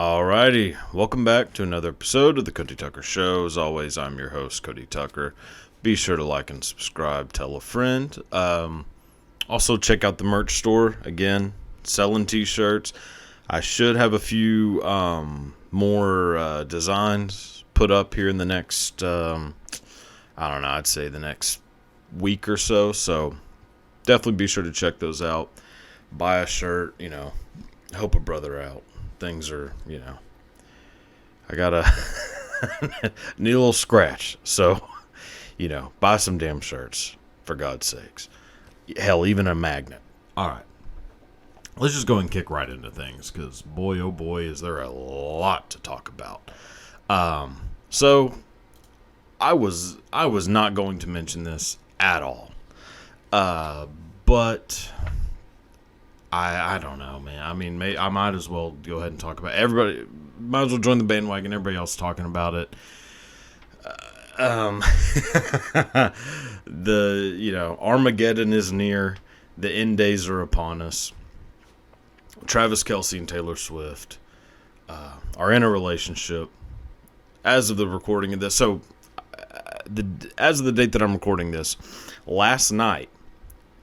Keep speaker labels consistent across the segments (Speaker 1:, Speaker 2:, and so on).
Speaker 1: Alrighty, welcome back to another episode of the Cody Tucker Show. As always, I'm your host, Cody Tucker. Be sure to like and subscribe, tell a friend. Also, check out the merch store. Again, selling t-shirts. I should have a few more designs put up here in the next, I'd say the next week or so. So, definitely be sure to check those out. Buy a shirt, help a brother out. Things are, I got a need a little scratch. So, buy some damn shirts, for God's sakes. Hell, even a magnet. All right. Let's just go and kick right into things, because boy, oh boy, is there a lot to talk about. So, I was not going to mention this at all. But I don't know, man. I mean, I might as well go ahead and talk about it. Everybody. Might as well join the bandwagon. Everybody else talking about it. Armageddon is near. The end days are upon us. Travis Kelce and Taylor Swift are in a relationship as of the recording of this. So, as of the date that I'm recording this, last night,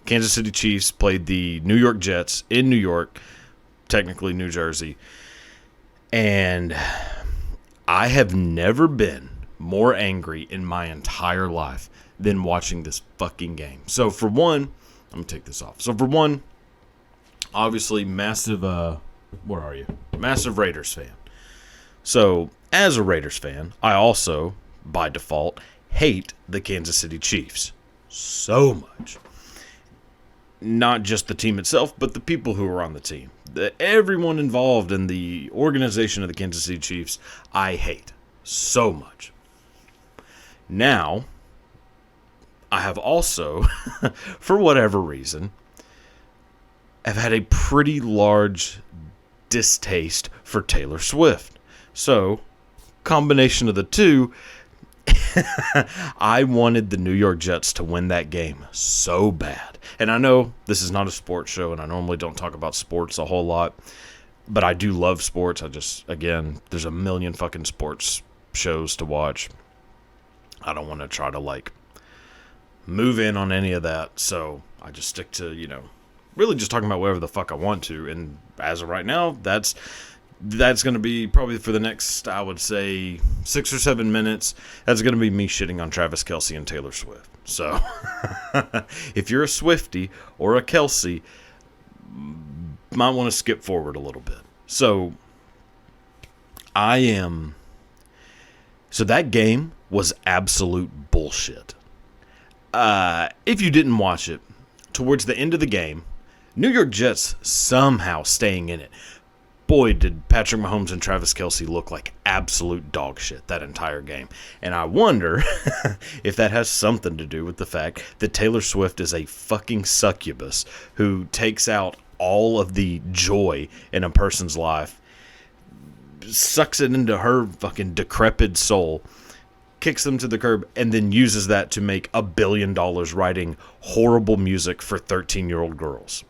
Speaker 1: Kansas City Chiefs played the New York Jets in New York, technically New Jersey, and I have never been more angry in my entire life than watching this fucking game. So for one, let me take this off. So for one, obviously massive Raiders fan. So as a Raiders fan, I also, by default, hate the Kansas City Chiefs so much. Not just the team itself, but the people who are on the team. Everyone involved in the organization of the Kansas City Chiefs, I hate so much. Now, I have also, for whatever reason, have had a pretty large distaste for Taylor Swift. So, combination of the two, I wanted the New York Jets to win that game so bad. And I know this is not a sports show, and I normally don't talk about sports a whole lot, but I do love sports. There's a million fucking sports shows to watch. I don't want to try to, move in on any of that, so I just stick to, really just talking about whatever the fuck I want to. And as of right now, that's going to be probably for the next, I would say, 6 or 7 minutes. That's going to be me shitting on Travis Kelce and Taylor Swift. So, if you're a Swiftie or a Kelce, might want to skip forward a little bit. So, So that game was absolute bullshit. If you didn't watch it, towards the end of the game, New York Jets somehow staying in it. Boy, did Patrick Mahomes and Travis Kelce look like absolute dog shit that entire game. And I wonder if that has something to do with the fact that Taylor Swift is a fucking succubus who takes out all of the joy in a person's life, sucks it into her fucking decrepit soul, kicks them to the curb, and then uses that to make $1 billion writing horrible music for 13-year-old girls.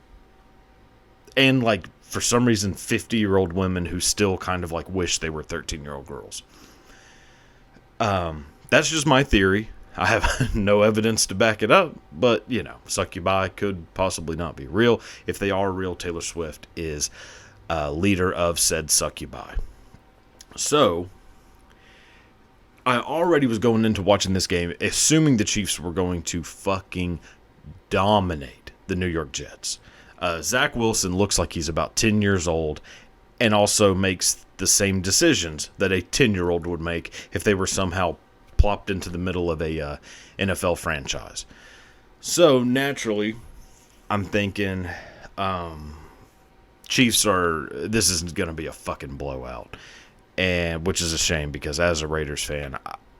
Speaker 1: And, for some reason, 50-year-old women who still kind of wish they were 13-year-old girls. That's just my theory. I have no evidence to back it up, but, succubi could possibly not be real. If they are real, Taylor Swift is leader of said succubi. So, I already was going into watching this game assuming the Chiefs were going to fucking dominate the New York Jets. Zach Wilson looks like he's about 10 years old and also makes the same decisions that a 10-year-old would make if they were somehow plopped into the middle of a NFL franchise. So, naturally, I'm thinking Chiefs this is going to be a fucking blowout. And which is a shame because as a Raiders fan,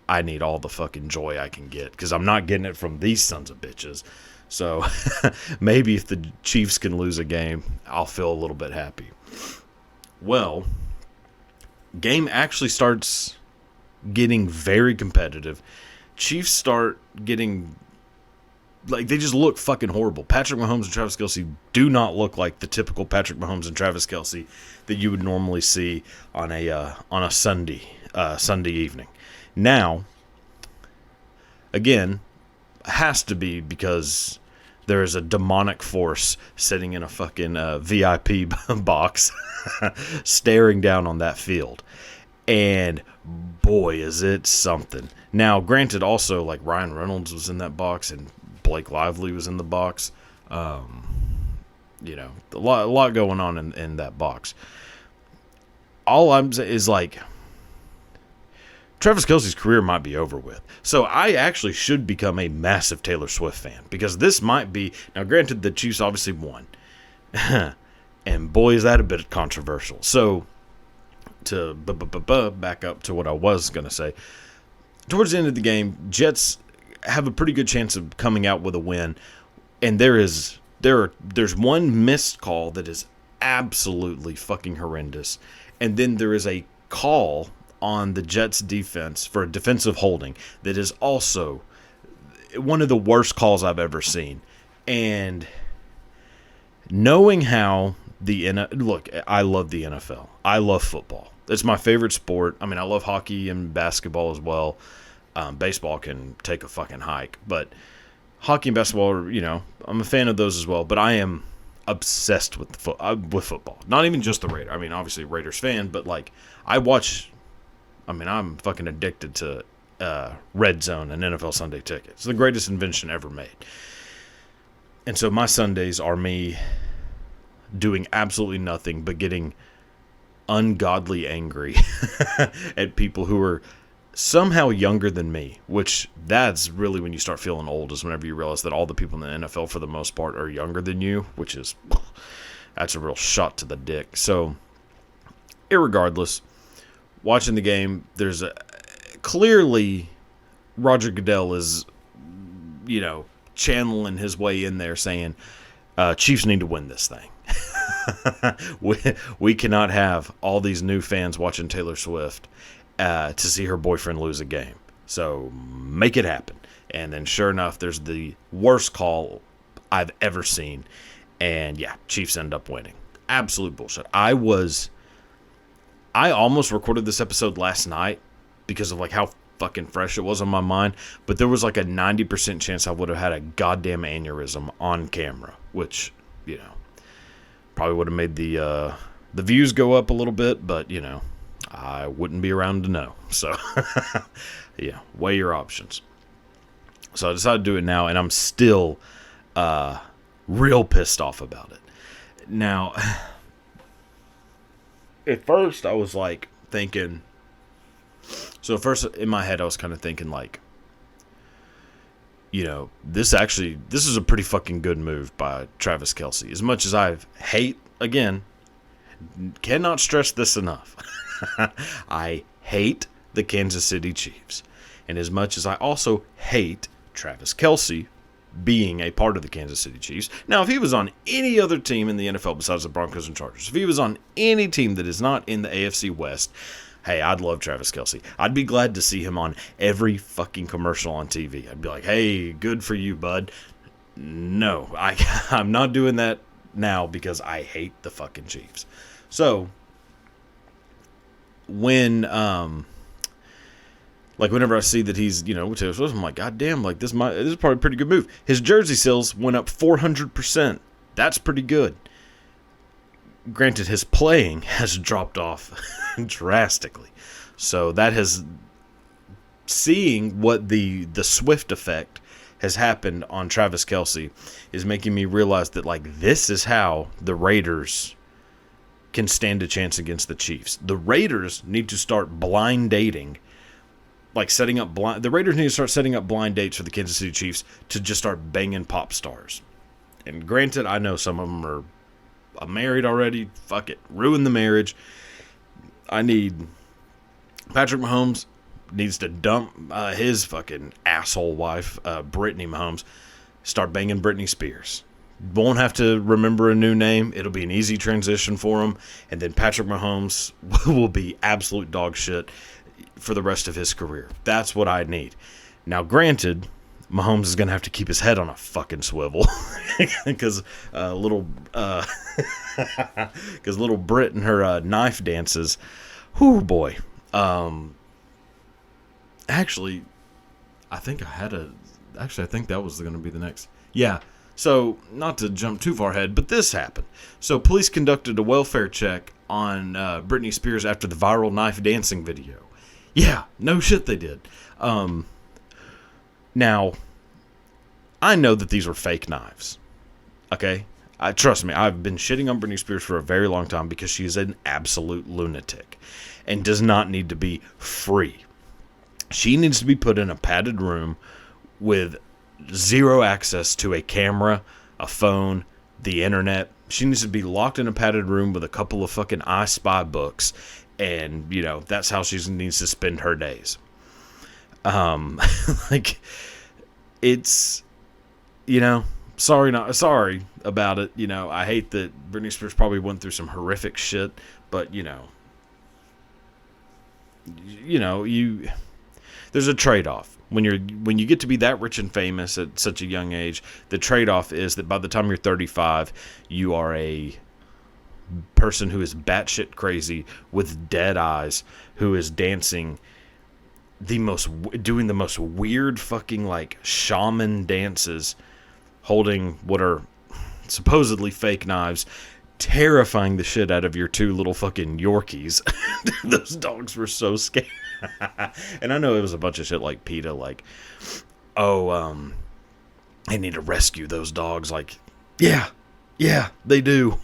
Speaker 1: I need all the fucking joy I can get because I'm not getting it from these sons of bitches. So maybe if the Chiefs can lose a game, I'll feel a little bit happy. Well, game actually starts getting very competitive. Chiefs start getting like, they just look fucking horrible. Patrick Mahomes and Travis Kelce do not look like the typical Patrick Mahomes and Travis Kelce that you would normally see on a Sunday evening. Now, again, has to be because there is a demonic force sitting in a fucking VIP box staring down on that field. And boy, is it something. Now, granted, also, like, Ryan Reynolds was in that box and Blake Lively was in the box. A lot going on in that box. All I'm saying is, like, Travis Kelce's career might be over with. So I actually should become a massive Taylor Swift fan because this might be... Now, granted, the Chiefs obviously won. And boy, is that a bit controversial. So, to back up to what I was going to say, towards the end of the game, Jets have a pretty good chance of coming out with a win. And there's one missed call that is absolutely fucking horrendous. And then there is a call on the Jets defense for a defensive holding that is also one of the worst calls I've ever seen. And knowing how look, I love the NFL. I love football. It's my favorite sport. I mean, I love hockey and basketball as well. Baseball can take a fucking hike, but hockey and basketball are, I'm a fan of those as well. But I am obsessed with football. Not even just the Raiders. I mean, obviously Raiders fan, but like I'm fucking addicted to Red Zone and NFL Sunday Ticket. It's the greatest invention ever made. And so my Sundays are me doing absolutely nothing but getting ungodly angry at people who are somehow younger than me, which that's really when you start feeling old, is whenever you realize that all the people in the NFL for the most part are younger than you, which is, that's a real shot to the dick. So, irregardless, watching the game, there's clearly Roger Goodell is, channeling his way in there saying, Chiefs need to win this thing. we cannot have all these new fans watching Taylor Swift to see her boyfriend lose a game. So make it happen. And then sure enough, there's the worst call I've ever seen. And yeah, Chiefs end up winning. Absolute bullshit. I almost recorded this episode last night because of like how fucking fresh it was on my mind. But there was like a 90% chance I would have had a goddamn aneurysm on camera, which, probably would have made the views go up a little bit, but, I wouldn't be around to know. So, yeah, weigh your options. So I decided to do it now, and I'm still real pissed off about it. Now, at first I was like thinking, so first in my head I was kind of thinking like, this is a pretty fucking good move by Travis Kelce. As much as I hate, again, cannot stress this enough, I hate the Kansas City Chiefs. And as much as I also hate Travis Kelce being a part of the Kansas City Chiefs. Now, if he was on any other team in the NFL besides the Broncos and Chargers, if he was on any team that is not in the AFC West, hey, I'd love Travis Kelce. I'd be glad to see him on every fucking commercial on TV. I'd be like, hey, good for you, bud. No, I'm not doing that now because I hate the fucking Chiefs. So, when, whenever I see that he's, with Taylor Swift, I'm like, God damn, like, this is probably a pretty good move. His jersey sales went up 400%. That's pretty good. Granted, his playing has dropped off drastically. So that has, seeing what the Swift effect has happened on Travis Kelce is making me realize that, like, this is how the Raiders can stand a chance against the Chiefs. The Raiders need to start blind dating, like setting up blind. The Raiders need to start setting up blind dates for the Kansas City Chiefs to just start banging pop stars. And granted, I know some of them are married already. Fuck it, ruin the marriage. I need Patrick Mahomes needs to dump his fucking asshole wife, Brittany Mahomes. Start banging Britney Spears. Won't have to remember a new name. It'll be an easy transition for him. And then Patrick Mahomes will be absolute dog shit for the rest of his career. That's what I need. Now, granted, Mahomes is going to have to keep his head on a fucking swivel because little Brit and her knife dances. Whoo, boy. Actually, I think that was going to be the next. Yeah. So, not to jump too far ahead, but this happened. So, police conducted a welfare check on Britney Spears after the viral knife dancing video. Yeah, no shit they did. Now, I know that these were fake knives. Okay? Trust me, I've been shitting on Britney Spears for a very long time because she is an absolute lunatic and does not need to be free. She needs to be put in a padded room with zero access to a camera, a phone, the internet. She needs to be locked in a padded room with a couple of fucking I Spy books, and, that's how she needs to spend her days. It's, sorry about it. I hate that Britney Spears probably went through some horrific shit, but, there's a trade-off. When you get to be that rich and famous at such a young age, the trade-off is that by the time you're 35, you are a person who is batshit crazy with dead eyes, who is dancing doing the most weird fucking like shaman dances, holding what are supposedly fake knives, terrifying the shit out of your two little fucking Yorkies. Those dogs were so scared. And I know it was a bunch of shit like PETA, like, I need to rescue those dogs. Like, yeah, they do.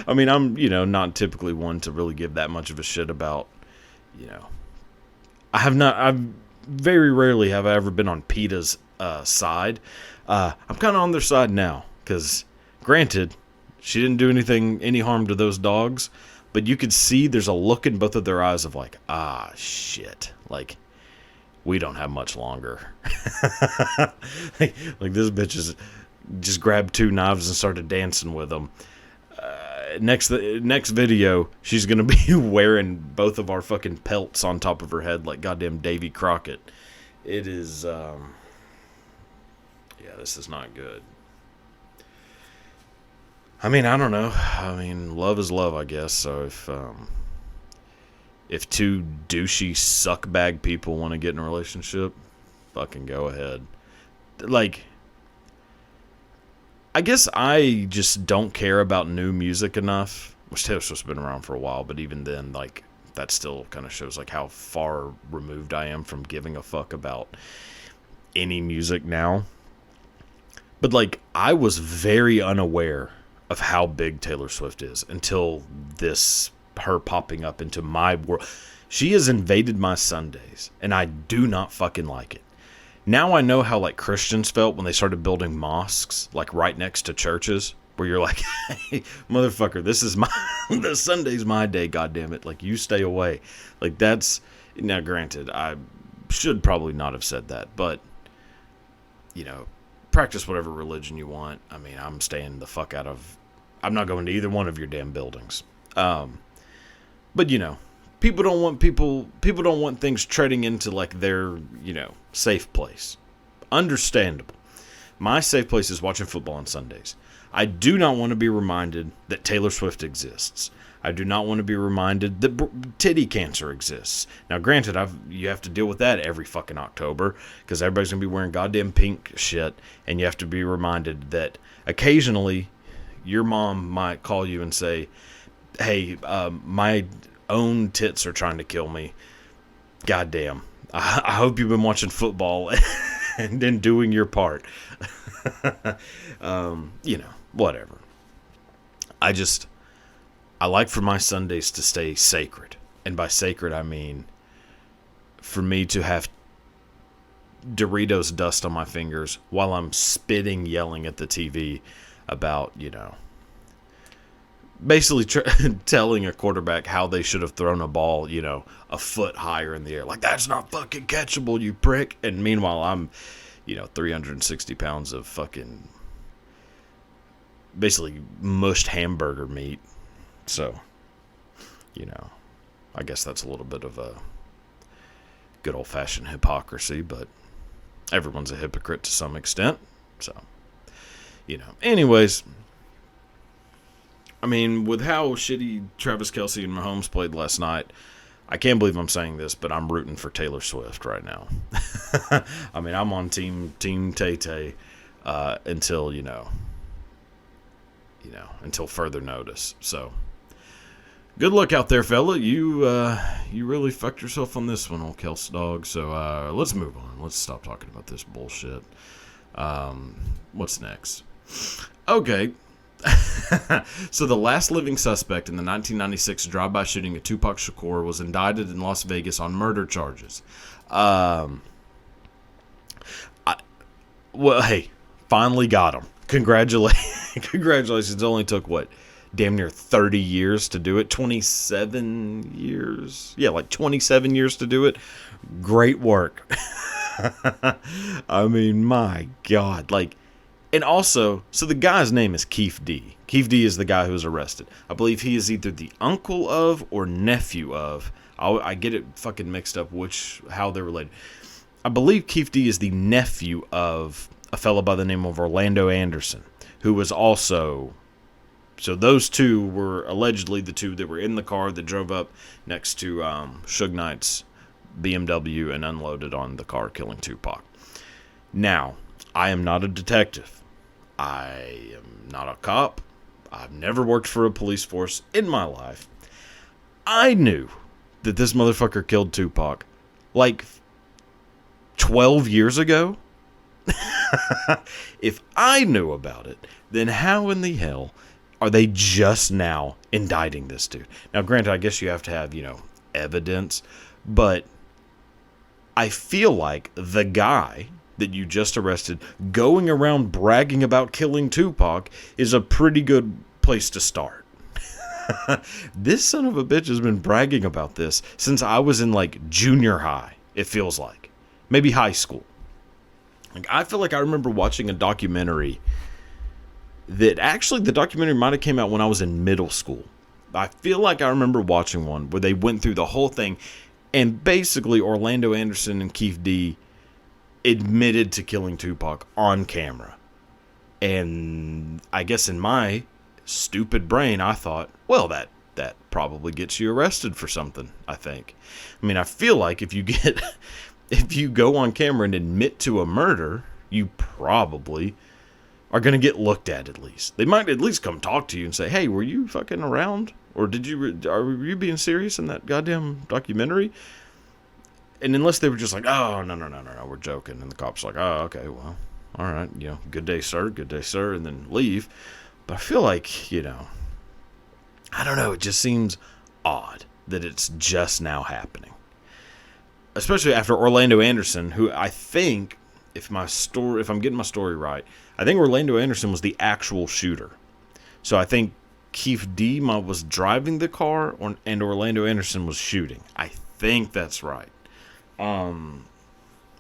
Speaker 1: I mean, I'm, not typically one to really give that much of a shit about, I've very rarely have I ever been on PETA's side. I'm kind of on their side now, because granted, she didn't do any harm to those dogs, but you could see there's a look in both of their eyes of like, shit, like, we don't have much longer. like this bitch just grabbed two knives and started dancing with them. Next video, she's gonna be wearing both of our fucking pelts on top of her head like goddamn Davy Crockett. It is, this is not good. I mean, I don't know. I mean, love is love, I guess. So if two douchey suckbag people want to get in a relationship, fucking go ahead. Like, I guess I just don't care about new music enough. Which Taylor Swift's been around for a while, but even then, like, that still kind of shows like how far removed I am from giving a fuck about any music now. But like, I was very unaware of how big Taylor Swift is until her popping up into my world. She has invaded my Sundays, and I do not fucking like it. Now I know how like Christians felt when they started building mosques like right next to churches, where you're like, hey, motherfucker, the Sunday's my day, goddammit. Like, you stay away. Like, that's, now granted, I should probably not have said that, but, practice whatever religion you want. I mean, I'm staying the fuck out of, I'm not going to either one of your damn buildings. But people don't want things treading into like their, safe place. Understandable. My safe place is watching football on Sundays. I do not want to be reminded that Taylor Swift exists. I do not want to be reminded that titty cancer exists. Now, granted, you have to deal with that every fucking October because everybody's going to be wearing goddamn pink shit, and you have to be reminded that occasionally your mom might call you and say, hey, my own tits are trying to kill me. Goddamn. I hope you've been watching football and then doing your part. Whatever. I like for my Sundays to stay sacred. And by sacred, I mean for me to have Doritos dust on my fingers while I'm spitting, yelling at the TV about, basically telling a quarterback how they should have thrown a ball, a foot higher in the air. Like, that's not fucking catchable, you prick. And meanwhile, I'm, 360 pounds of fucking basically mushed hamburger meat. So, I guess that's a little bit of a good old-fashioned hypocrisy, but everyone's a hypocrite to some extent. So, anyways, I mean, with how shitty Travis Kelce and Mahomes played last night, I can't believe I'm saying this, but I'm rooting for Taylor Swift right now. I mean, I'm on Team Tay-Tay until, until further notice. So, good luck out there, fella. You really fucked yourself on this one, old Kelce dog. So, let's move on. Let's stop talking about this bullshit. What's next? Okay. So the last living suspect in the 1996 drive-by shooting of Tupac Shakur was indicted in Las Vegas on murder charges. Hey, finally got him. Congratulations. It only took, damn near 30 years to do it. 27 years? Yeah, 27 years to do it. Great work. I mean, my God. And also, so the guy's name is Keith D. Keith D is the guy who was arrested. I believe he is either the uncle of or nephew of. I get it fucking mixed up how they're related. I believe Keith D is the nephew of a fellow by the name of Orlando Anderson, who was also. So those two were allegedly the two that were in the car that drove up next to Suge Knight's BMW and unloaded on the car, killing Tupac. Now, I am not a detective. I am not a cop. I've never worked for a police force in my life. I knew that this motherfucker killed Tupac 12 years ago. If I knew about it, then how in the hell are they just now indicting this dude? Now, granted, I guess you have to have, evidence, but I feel like the guy that you just arrested going around bragging about killing Tupac is a pretty good place to start. This son of a bitch has been bragging about this since I was in junior high, it feels like. Maybe high school. I feel like I remember watching a documentary that actually the documentary might have came out when I was in middle school. I feel like I remember watching one where they went through the whole thing, and basically Orlando Anderson and Keith D admitted to killing Tupac on camera. And I guess in my stupid brain, I thought, well, that probably gets you arrested for something, I think. I mean, I feel like if you go on camera and admit to a murder, you probably are going to get looked at least. They might at least come talk to you and say, hey, were you fucking around? Or are you being serious in that goddamn documentary? And unless they were just oh, no, we're joking. And the cop's oh, okay, well, all right, good day, sir, and then leave. But I feel like, I don't know, it just seems odd that it's just now happening. Especially after Orlando Anderson, who I think, if I'm getting my story right, I think Orlando Anderson was the actual shooter. So I think Keith D was driving the car, and Orlando Anderson was shooting. I think that's right. Well,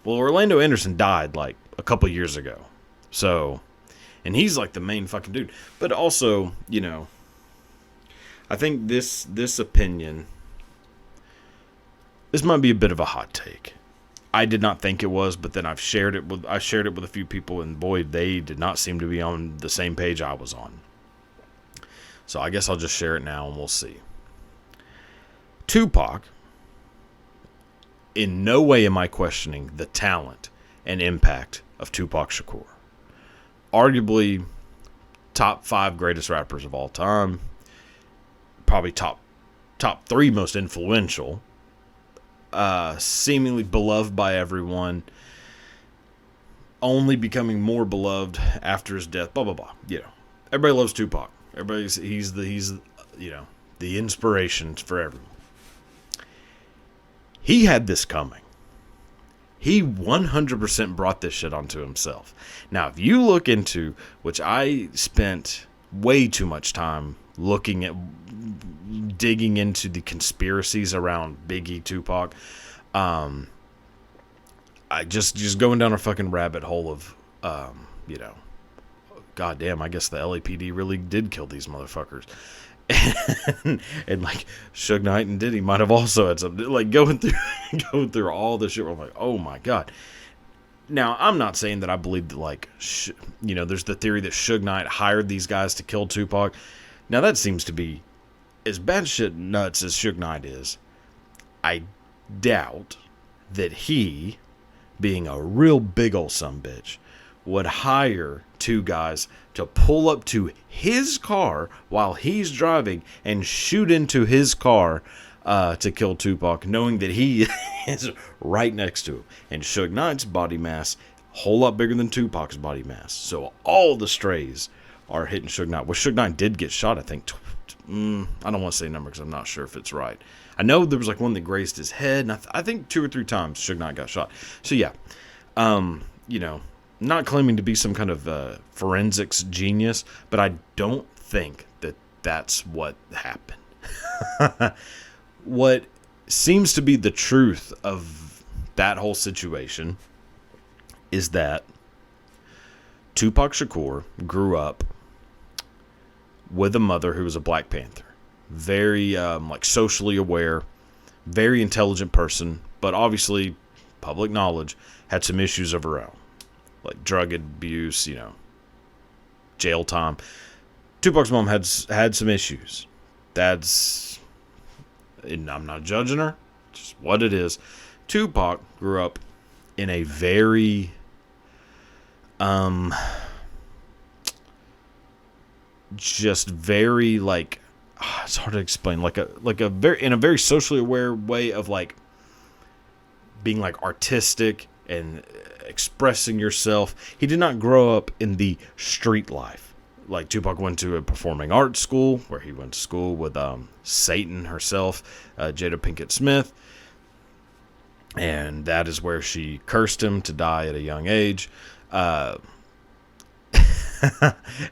Speaker 1: Orlando Anderson died a couple years ago. So, and he's the main fucking dude. But also, I think this opinion, this might be a bit of a hot take. I did not think it was, but then I shared it with a few people, and boy, they did not seem to be on the same page I was on. So I guess I'll just share it now and we'll see. Tupac, in no way am I questioning the talent and impact of Tupac Shakur. Arguably top 5 greatest rappers of all time. Probably top 3 most influential. Seemingly beloved by everyone. Only becoming more beloved after his death. Blah, blah, blah. Everybody loves Tupac. He's the inspiration for everyone. He had this coming. He 100% brought this shit onto himself. Now, if you look into, which I spent way too much time digging into the conspiracies around Biggie, Tupac, I just going down a fucking rabbit hole of, goddamn, I guess the LAPD really did kill these motherfuckers. And Suge Knight and Diddy might have also had something going through all this shit. I'm oh my God. Now, I'm not saying that I believe that, like, there's the theory that Suge Knight hired these guys to kill Tupac. Now, that seems to be as bad shit nuts as Suge Knight is. I doubt that he, being a real big ol' sumbitch, would hire two guys to pull up to his car while he's driving and shoot into his car to kill Tupac, knowing that he is right next to him. And Suge Knight's body mass, a whole lot bigger than Tupac's body mass. So all the strays are hitting Suge Knight. Well, Suge Knight did get shot, I think. I don't want to say a number because I'm not sure if it's right. I know there was like one that grazed his head, and I think 2 or 3 times Suge Knight got shot. So yeah, not claiming to be some kind of forensics genius, but I don't think that that's what happened. What seems to be the truth of that whole situation is that Tupac Shakur grew up with a mother who was a Black Panther. Very socially aware, very intelligent person, but obviously, public knowledge, had some issues of her own. Like drug abuse, jail time. Tupac's mom had some issues. And I'm not judging her, just what it is. Tupac grew up in a very it's hard to explain, in a very socially aware way of like being like artistic and expressing yourself. He did not grow up in the street life. Like Tupac went to a performing arts school where he went to school with Satan herself, Jada Pinkett Smith. And that is where she cursed him to die at a young age.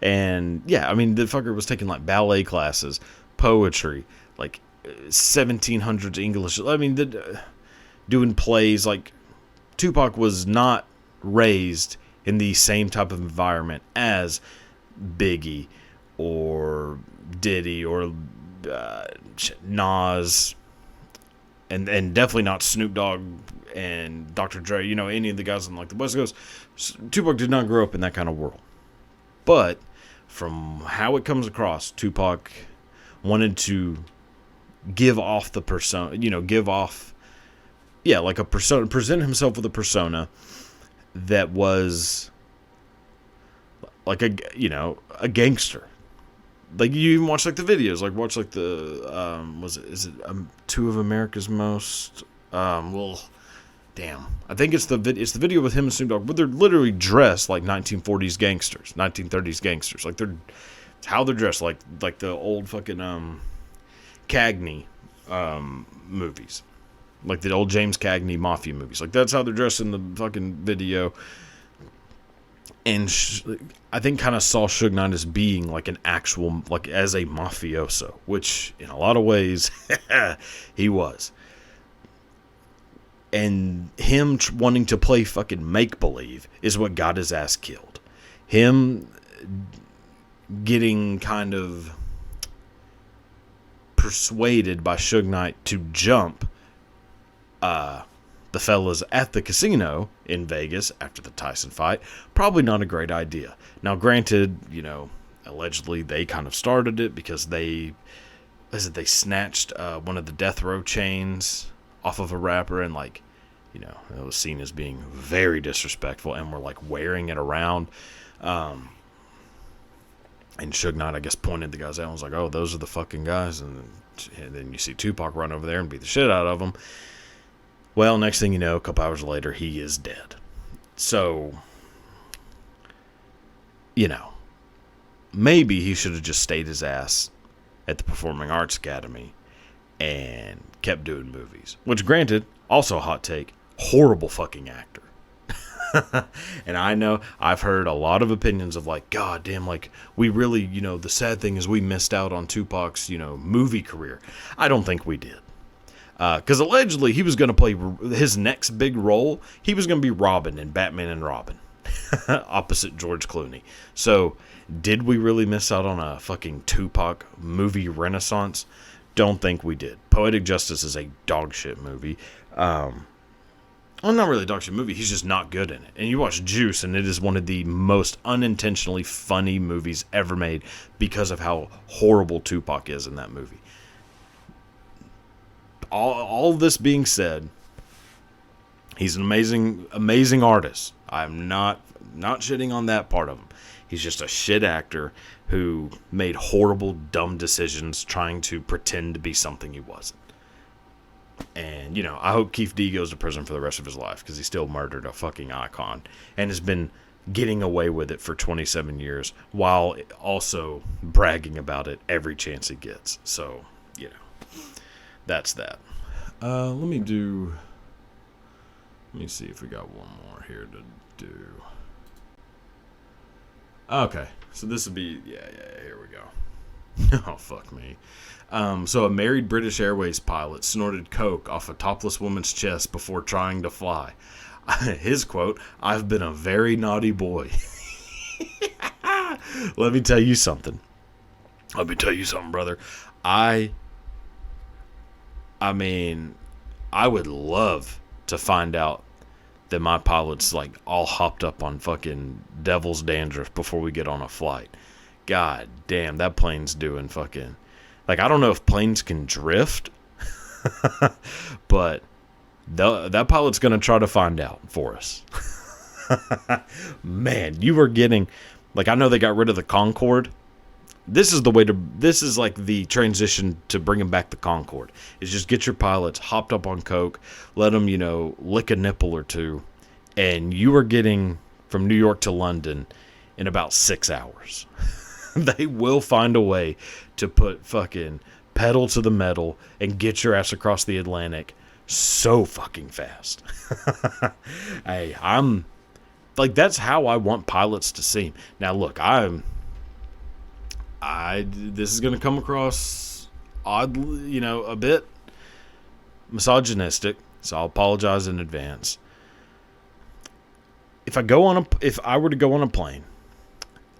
Speaker 1: And yeah, I mean, the fucker was taking like ballet classes, poetry, like 1700s English. I mean, doing plays. Like Tupac was not raised in the same type of environment as Biggie or Diddy or Nas, and definitely not Snoop Dogg and Dr. Dre, any of the guys on like the West Coast. Tupac did not grow up in that kind of world. But from how it comes across, Tupac wanted to give off the persona, like a persona, present himself with a persona that was like a gangster. Like you even watch like the videos, like watch like the is it 2 of America's Most I think it's the video with him and Snoop Dogg, but they're literally dressed like 1940s gangsters, 1930s gangsters. Like how they're dressed, like the old fucking Cagney movies, like the old James Cagney mafia movies. Like that's how they're dressed in the fucking video. And I think kind of saw Suge Knight as being like an actual, like as a mafioso, which in a lot of ways he was. And him wanting to play fucking make-believe is what got his ass killed. Him getting kind of persuaded by Suge Knight to jump the fellas at the casino in Vegas after the Tyson fight, probably not a great idea. Now, granted, allegedly they kind of started it because they snatched one of the death row chains off of a rapper and it was seen as being very disrespectful and were like wearing it around. And Suge Knight, I guess, pointed the guys out and was like, oh, those are the fucking guys. And then you see Tupac run over there and beat the shit out of them. Well, next thing you know, a couple hours later, he is dead. So, maybe he should have just stayed his ass at the Performing Arts Academy and kept doing movies. Which, granted, also a hot take, horrible fucking actor. And I know I've heard a lot of opinions of like, God damn, like we really, the sad thing is we missed out on Tupac's, movie career. I don't think we did. Because allegedly he was going to play his next big role. He was going to be Robin in Batman and Robin, opposite George Clooney. So, did we really miss out on a fucking Tupac movie renaissance? Don't think we did. Poetic Justice is a dog shit movie. well, not really a dog shit movie. He's just not good in it. And you watch Juice, and it is one of the most unintentionally funny movies ever made because of how horrible Tupac is in that movie. All this being said, he's an amazing artist. I'm not shitting on that part of him. He's just a shit actor who made horrible, dumb decisions trying to pretend to be something he wasn't. And, you know, I hope Keith D goes to prison for the rest of his life because he still murdered a fucking icon and has been getting away with it for 27 years while also bragging about it every chance he gets. So, you know, that's that. Let me see if we got one more here to do. Okay, so this would be, yeah, here we go. Oh, fuck me. So a married British Airways pilot snorted coke off a topless woman's chest before trying to fly. His quote, "I've been a very naughty boy." Let me tell you something, brother. I mean, I would love to find out that my pilot's like all hopped up on fucking devil's dandruff before we get on a flight. God damn, that plane's doing fucking... Like, I don't know if planes can drift, but that pilot's going to try to find out for us. Man, you were getting... Like, I know they got rid of the Concorde. This is like the transition to bringing back the Concorde. Is just get your pilots hopped up on coke, let them, you know, lick a nipple or two, and you are getting from New York to London in about 6 hours. They will find a way to put fucking pedal to the metal and get your ass across the Atlantic so fucking fast. Hey, I'm like, that's how I want pilots to seem. Now, look, this is going to come across oddly, you know, a bit misogynistic, so I'll apologize in advance. If I were to go on a plane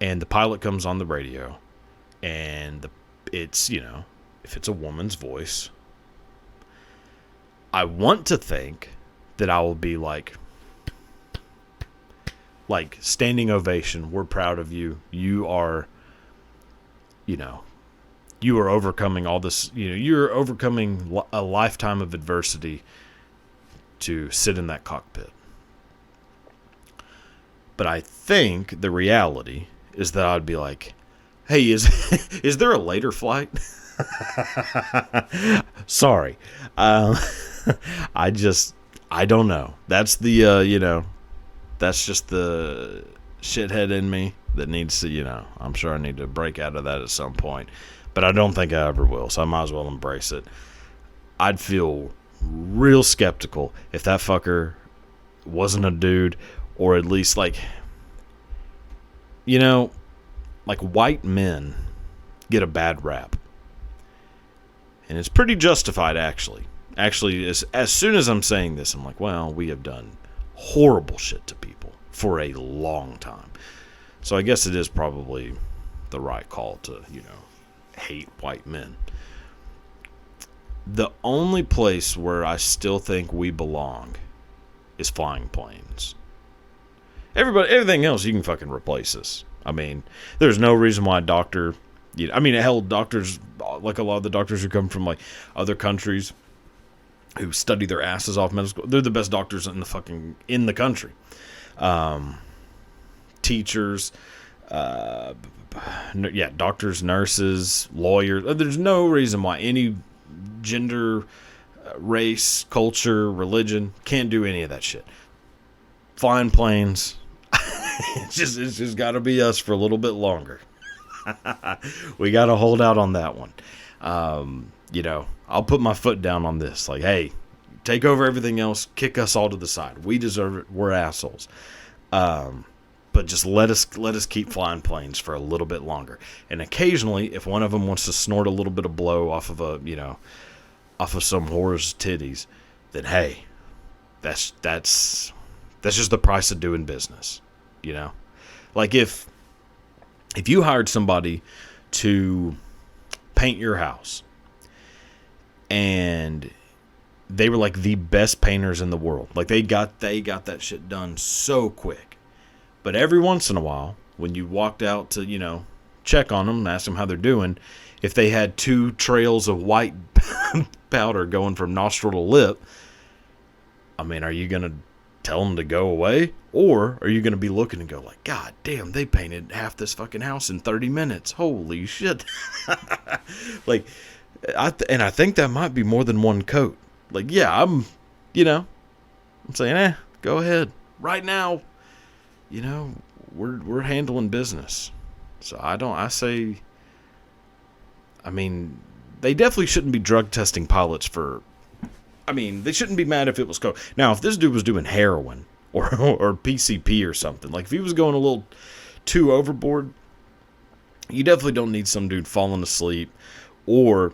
Speaker 1: and the pilot comes on the radio and it's, you know, if it's a woman's voice, I want to think that I will be like standing ovation. We're proud of you. You are, you know, you are overcoming all this, you know, you're overcoming a lifetime of adversity to sit in that cockpit. But I think the reality is that I'd be like, hey, is there a later flight? Sorry. I don't know. That's the, you know, that's just the shithead in me that needs to, you know, I'm sure I need to break out of that at some point. But I don't think I ever will, so I might as well embrace it. I'd feel real skeptical if that fucker wasn't a dude, or at least, like, you know, like, white men get a bad rap. And it's pretty justified, actually. Actually, as soon as I'm saying this, I'm like, well, we have done horrible shit to people for a long time. So I guess it is probably the right call to, you know, hate white men. The only place where I still think we belong is flying planes. Everything else, you can fucking replace us. I mean, there's no reason why a doctor... I mean, hell, doctors, like a lot of the doctors who come from, like, other countries who study their asses off medical school, they're the best doctors in the country. Teachers, doctors, nurses, lawyers. There's no reason why any gender, race, culture, religion can't do any of that shit. Flying planes, it's just got to be us for a little bit longer. We got to hold out on that one. You know, I'll put my foot down on this. Like, hey, take over everything else. Kick us all to the side. We deserve it. We're assholes. But just let us keep flying planes for a little bit longer. And occasionally, if one of them wants to snort a little bit of blow off of some whore's titties, then hey, that's just the price of doing business. You know, like if you hired somebody to paint your house and they were like the best painters in the world. Like they got that shit done so quick. But every once in a while, when you walked out to, check on them and ask them how they're doing, if they had 2 trails of white powder going from nostril to lip, I mean, are you going to tell them to go away? Or are you going to be looking and go like, God damn, they painted half this fucking house in 30 minutes. Holy shit. Like, I think that might be more than one coat. Like, yeah, I'm saying, go ahead. Right now, we're handling business. So they definitely shouldn't be drug testing pilots for, they shouldn't be mad if it was coke. Now, if this dude was doing heroin or PCP or something, like if he was going a little too overboard, you definitely don't need some dude falling asleep or,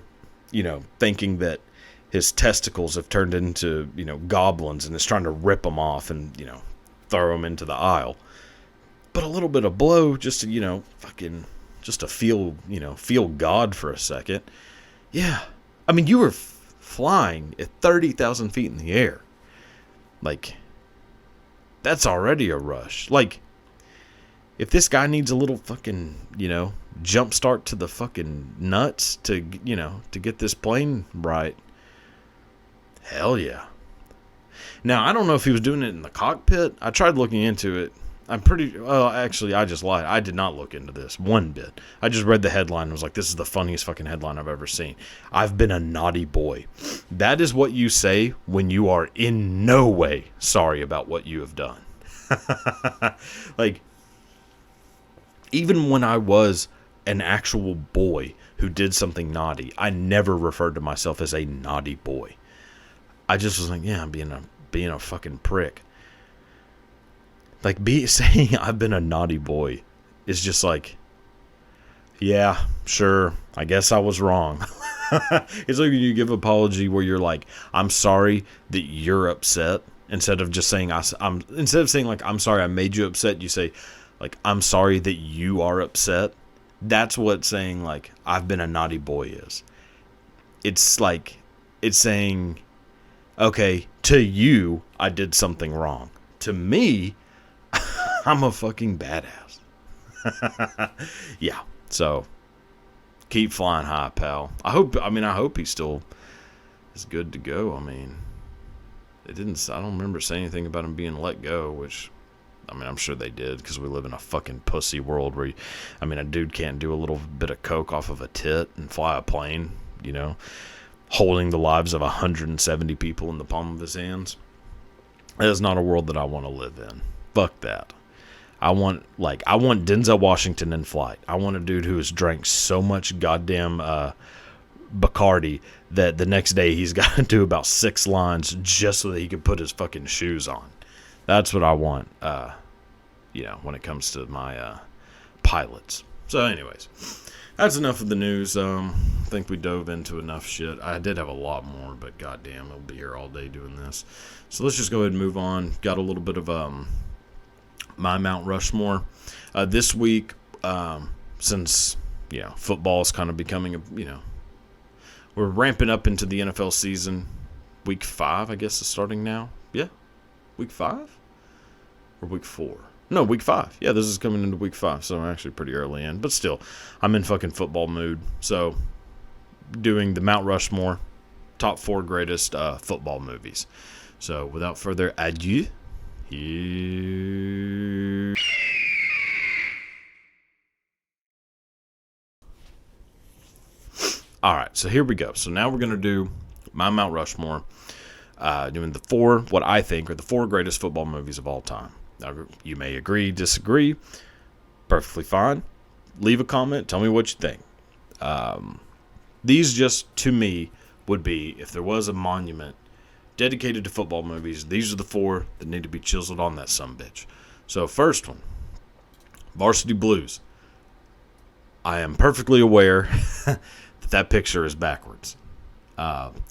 Speaker 1: thinking that his testicles have turned into, goblins and is trying to rip them off and, throw them into the aisle. But a little bit of blow just to, just to feel God for a second. Yeah. You were flying at 30,000 feet in the air. Like, that's already a rush. Like, if this guy needs a little fucking, jump start to the fucking nuts to get this plane right, hell yeah. Now, I don't know if he was doing it in the cockpit. I tried looking into it. Actually, I just lied. I did not look into this one bit. I just read the headline and was like, this is the funniest fucking headline I've ever seen. I've been a naughty boy. That is what you say when you are in no way sorry about what you have done. Like, even when I was an actual boy who did something naughty, I never referred to myself as a naughty boy. I just was like, yeah, I'm being a fucking prick. Like, saying I've been a naughty boy is just like, yeah, sure, I guess I was wrong. It's like when you give an apology where you're like, I'm sorry that you're upset, instead of just saying instead of saying like, I'm sorry I made you upset, you say like, I'm sorry that you are upset. That's what saying like I've been a naughty boy is. It's like, it's saying, okay, to you I did something wrong. To me, I'm a fucking badass. Yeah. So keep flying high, pal. I hope he still is good to go. I don't remember saying anything about him being let go, which, I'm sure they did, because we live in a fucking pussy world where, a dude can't do a little bit of coke off of a tit and fly a plane, holding the lives of 170 people in the palm of his hands. That is not a world that I want to live in. Fuck that. I want Denzel Washington in flight. I want a dude who has drank so much goddamn Bacardi that the next day he's got to do about 6 lines just so that he can put his fucking shoes on. That's what I want, when it comes to my pilots. So anyways, that's enough of the news. I think we dove into enough shit. I did have a lot more, but goddamn, I'll be here all day doing this. So let's just go ahead and move on. Got a little bit of my Mount Rushmore. This week, since football is kind of becoming we're ramping up into the NFL season. Week 5, I guess, is starting now. Yeah, week 5 or week 4. No, week 5. Yeah, this is coming into week 5, so I'm actually pretty early in. But still, I'm in fucking football mood. So, doing the Mount Rushmore, top 4 greatest football movies. So, without further ado, here. All right, so here we go. So now we're going to do my Mount Rushmore, doing what I think are the 4 greatest football movies of all time. Now, you may agree, disagree, perfectly fine. Leave a comment, tell me what you think. These just, to me, would be, if there was a monument dedicated to football movies, these are the 4 that need to be chiseled on that sumbitch. So first one, Varsity Blues. I am perfectly aware that picture is backwards.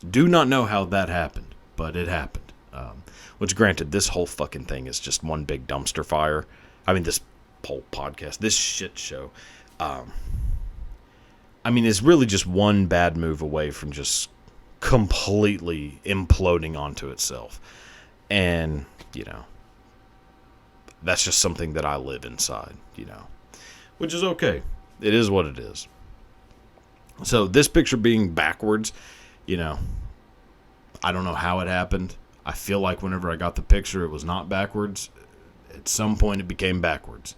Speaker 1: Do not know how that happened, but it happened. Which, granted, this whole fucking thing is just one big dumpster fire. This whole podcast, this shit show. It's really just one bad move away from just completely imploding onto itself. And, that's just something that I live inside, which is okay. It is what it is. So this picture being backwards, I don't know how it happened. I feel like whenever I got the picture, it was not backwards. At some point, it became backwards.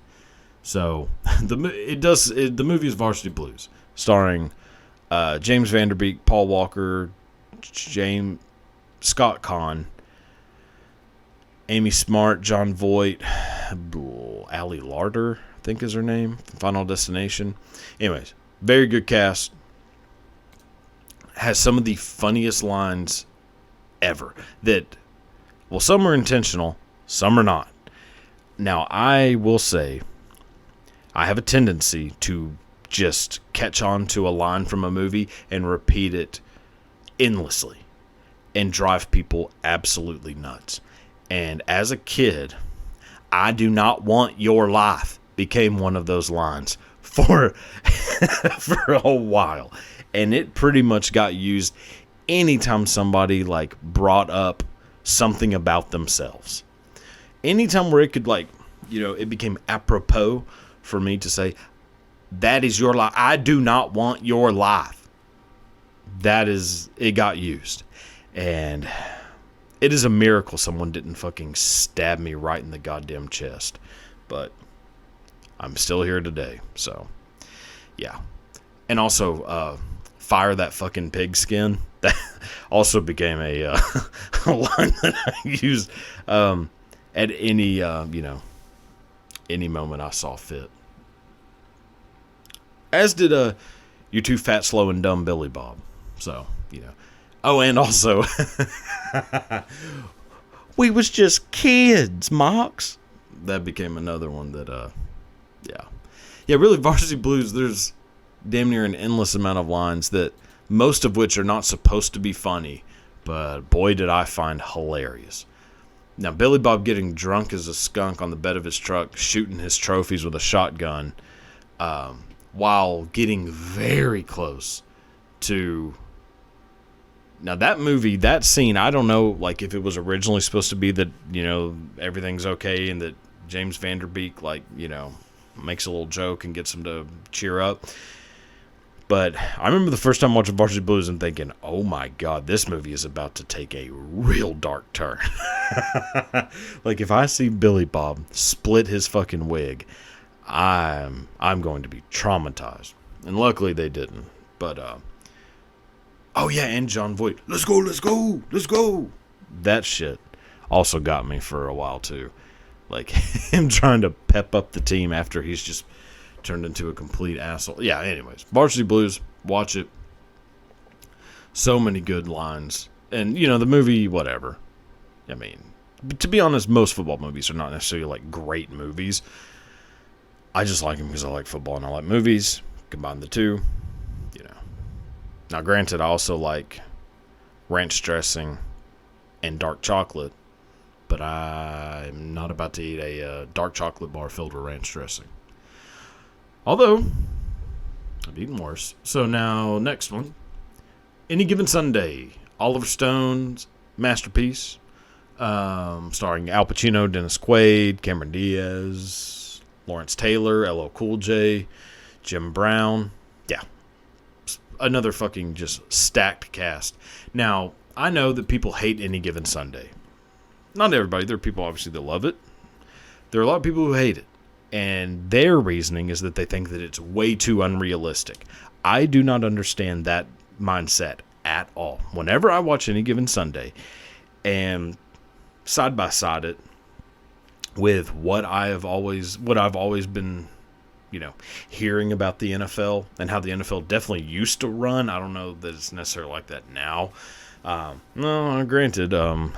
Speaker 1: So the movie is Varsity Blues, starring James Van Der Beek, Paul Walker, Scott Conn, Amy Smart, John Voight, Allie Larder, I think is her name, from Final Destination. Anyways, very good cast. Has some of the funniest lines ever. That, well, some are intentional, some are not. Now, I will say, I have a tendency to just catch on to a line from a movie and repeat it endlessly and drive people absolutely nuts. And as a kid, I do not want your life became one of those lines for a while. And it pretty much got used anytime somebody like brought up something about themselves. Anytime where it could it became apropos for me to say, that is your life. I do not want your life. It got used. And it is a miracle someone didn't fucking stab me right in the goddamn chest. But I'm still here today. So, yeah. And also, fire that fucking pigskin. That also became a line that I used at any, any moment I saw fit. As did you too fat, slow, and dumb Billy Bob. So, Oh, and also, we was just kids, Mox. That became another one that, Yeah, really, Varsity Blues, there's damn near an endless amount of lines that most of which are not supposed to be funny, but boy, did I find hilarious. Now, Billy Bob getting drunk as a skunk on the bed of his truck, shooting his trophies with a shotgun, while getting very close to... Now, that movie, that scene, I don't know, if it was originally supposed to be that, everything's okay and that James Van Der Beek, makes a little joke and gets him to cheer up. But I remember the first time watching Varsity Blues and thinking, oh my God, this movie is about to take a real dark turn. If I see Billy Bob split his fucking wig, I'm going to be traumatized. And luckily they didn't. But, oh yeah, and John Voight, let's go. That shit also got me for a while too. Him trying to pep up the team after he's just turned into a complete asshole. Yeah, anyways, Varsity Blues, watch it. So many good lines. And, the movie, whatever. I mean, to be honest, most football movies are not necessarily, great movies. I just like them because I like football and I like movies. Combine the two, Now, granted, I also like ranch dressing and dark chocolate, but I'm not about to eat a dark chocolate bar filled with ranch dressing. Although, I've eaten worse. So now, next one. Any Given Sunday. Oliver Stone's masterpiece. Starring Al Pacino, Dennis Quaid, Cameron Diaz, Lawrence Taylor, LL Cool J, Jim Brown. Yeah. Another fucking just stacked cast. Now, I know that people hate Any Given Sunday. Not everybody. There are people, obviously, that love it. There are a lot of people who hate it. And their reasoning is that they think that it's way too unrealistic. I do not understand that mindset at all. Whenever I watch Any Given Sunday and side by side it with what I've always been, hearing about the NFL and how the NFL definitely used to run. I don't know that it's necessarily like that now. No, granted, there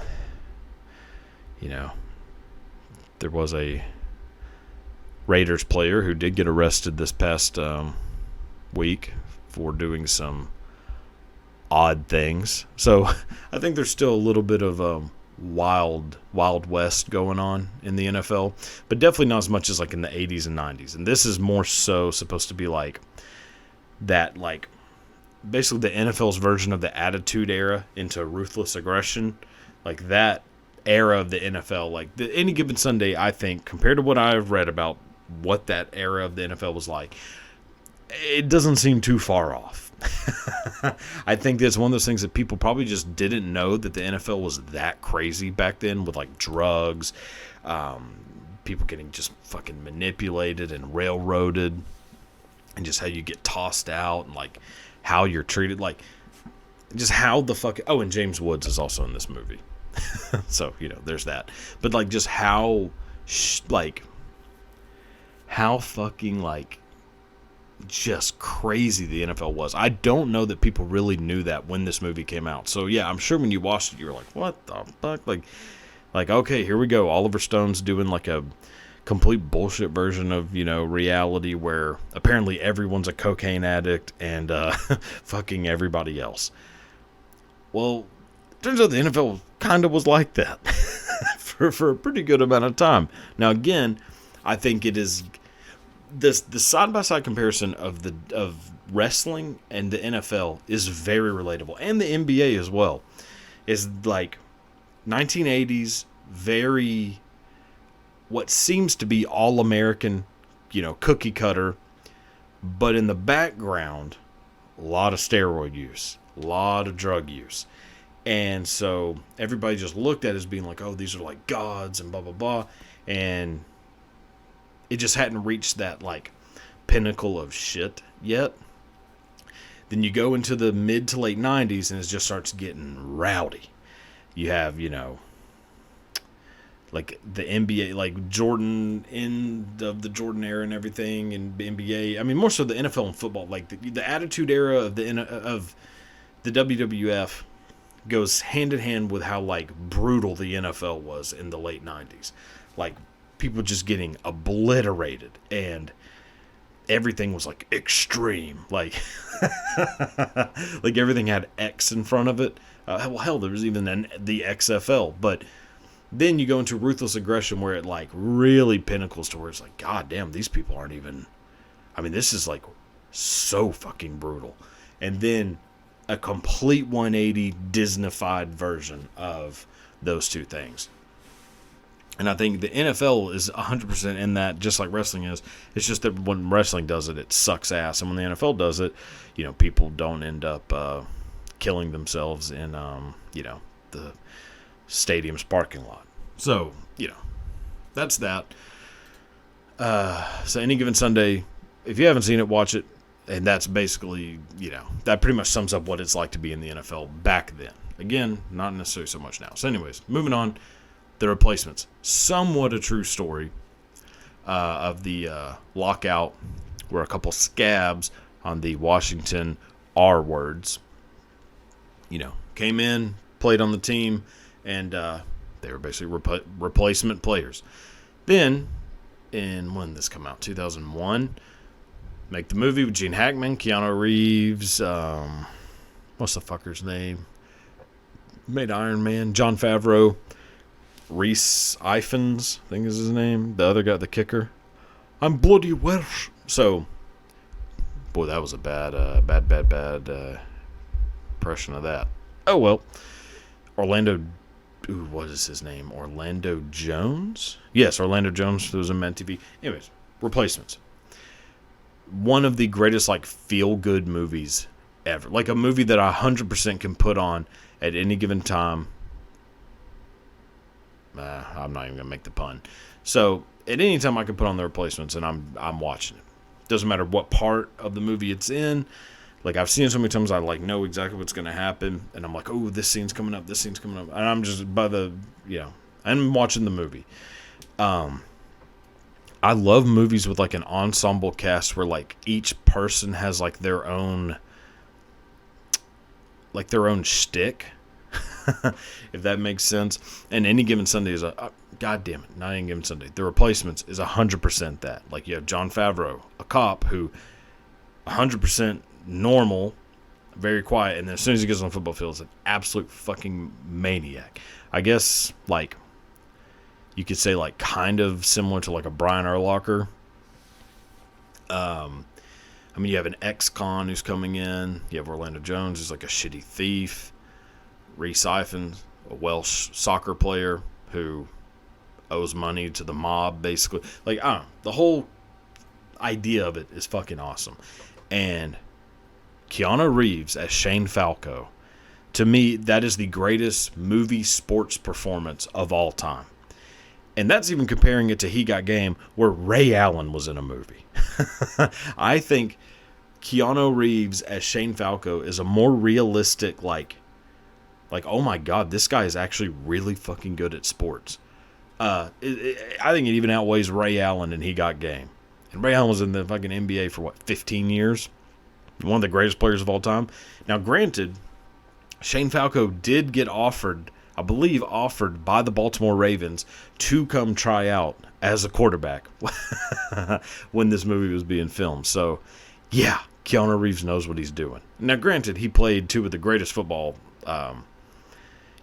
Speaker 1: was a Raiders player who did get arrested this past week for doing some odd things. So I think there's still a little bit of wild west going on in the NFL, but definitely not as much as in the 80s and 90s. And this is more so supposed to be that basically the NFL's version of the Attitude Era into ruthless aggression. Like that era of the NFL, like Any Given Sunday, I think, compared to what I've read about what that era of the NFL was like, it doesn't seem too far off. I think that's one of those things that people probably just didn't know, that the NFL was that crazy back then with like drugs, people getting just fucking manipulated and railroaded, and just how you get tossed out and like how you're treated, like just how the fuck. Oh, and James Woods is also in this movie. So, there's that. But like just how fucking like just crazy the NFL was. I don't know that people really knew that when this movie came out. So yeah, I'm sure when you watched it, you were like, what the fuck? Like okay, here we go. Oliver Stone's doing like a complete bullshit version of, reality, where apparently everyone's a cocaine addict and fucking everybody else. Well, turns out the NFL kind of was like that for a pretty good amount of time. Now again, I think it is the side-by-side comparison of wrestling and the NFL is very relatable, and the NBA as well. Is like 1980s, very what seems to be all American, cookie cutter, but in the background, a lot of steroid use, a lot of drug use. And so everybody just looked at it as being like, oh, these are like gods and blah, blah, blah. And it just hadn't reached that like pinnacle of shit yet. Then you go into the mid to late 90s and it just starts getting rowdy. You have, like the NBA, like Jordan, end of the Jordan era and everything, and the NBA. I mean, more so the NFL and football. Like the Attitude Era of the WWF goes hand in hand with how like brutal the NFL was in the late 90s. Like people just getting obliterated, and everything was like extreme. Like like everything had X in front of it. Well, hell, there was even the XFL. But then you go into ruthless aggression, where it like really pinnacles to where it's like, God damn, these people aren't even. I mean, this is like so fucking brutal. And then a complete 180 Disney-fied version of those two things. And I think the NFL is 100% in that, just like wrestling is. It's just that when wrestling does it, it sucks ass. And when the NFL does it, people don't end up killing themselves in, the stadium's parking lot. So, that's that. So Any Given Sunday, if you haven't seen it, watch it. And that's basically, that pretty much sums up what it's like to be in the NFL back then. Again, not necessarily so much now. So anyways, moving on. The Replacements. Somewhat a true story of the lockout, where a couple scabs on the Washington R words, came in, played on the team, and they were basically replacement players. Then, when this come out? 2001. Make the movie with Gene Hackman, Keanu Reeves, what's the fucker's name? Made Iron Man, Jon Favreau, Reese Ifans, I think is his name. The other guy, the kicker. I'm bloody Welsh. So, boy, that was a bad impression of that. Oh well. What is his name? Orlando Jones? Yes, Orlando Jones, who was in Mad TV. Anyways, Replacements. One of the greatest like feel-good movies ever. Like a movie that I 100% can put on at any given time. I'm not even gonna make the pun. So at any time I can put on The Replacements, and I'm watching it. Doesn't matter what part of the movie it's in. Like I've seen it so many times, I like know exactly what's gonna happen, and I'm like, oh, this scene's coming up, and I'm just I'm watching the movie. I love movies with like an ensemble cast where like each person has like their own shtick, if that makes sense. And Any Given Sunday is God damn it, not Any Given Sunday. The Replacements is 100% that. Like you have Jon Favreau, a cop who 100% normal, very quiet, and then as soon as he gets on the football field, is an absolute fucking maniac. I guess like you could say like kind of similar to like a Brian Urlacher. I mean, you have an ex-con who's coming in. You have Orlando Jones, who's like a shitty thief. Reese Ifans, a Welsh soccer player who owes money to the mob, basically. Like, I don't know. The whole idea of it is fucking awesome. And Keanu Reeves as Shane Falco, to me, that is the greatest movie sports performance of all time. And that's even comparing it to He Got Game, where Ray Allen was in a movie. I think Keanu Reeves as Shane Falco is a more realistic, like, oh my God, this guy is actually really fucking good at sports. I think it even outweighs Ray Allen in He Got Game. And Ray Allen was in the fucking NBA for, 15 years? One of the greatest players of all time. Now, granted, Shane Falco did get offered by the Baltimore Ravens to come try out as a quarterback when this movie was being filmed. So, yeah, Keanu Reeves knows what he's doing. Now, granted, he played two of the greatest football, kind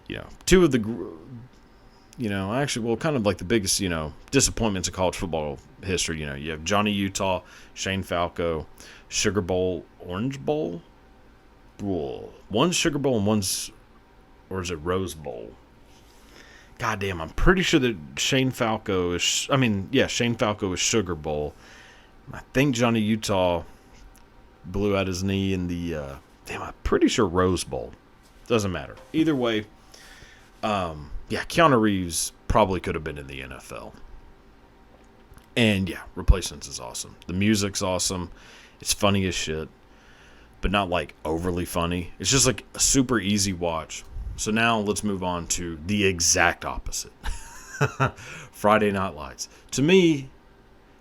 Speaker 1: of like the biggest, disappointments of college football history. You have Johnny Utah, Shane Falco, Sugar Bowl, Orange Bowl. One's Sugar Bowl and one's, or is it Rose Bowl? Goddamn, I'm pretty sure that Shane Falco is Sugar Bowl. I think Johnny Utah blew out his knee in the, I'm pretty sure Rose Bowl. Doesn't matter. Either way, Keanu Reeves probably could have been in the NFL. And yeah, Replacements is awesome. The music's awesome. It's funny as shit, but not like overly funny. It's just like a super easy watch. So now let's move on to the exact opposite. Friday Night Lights. To me,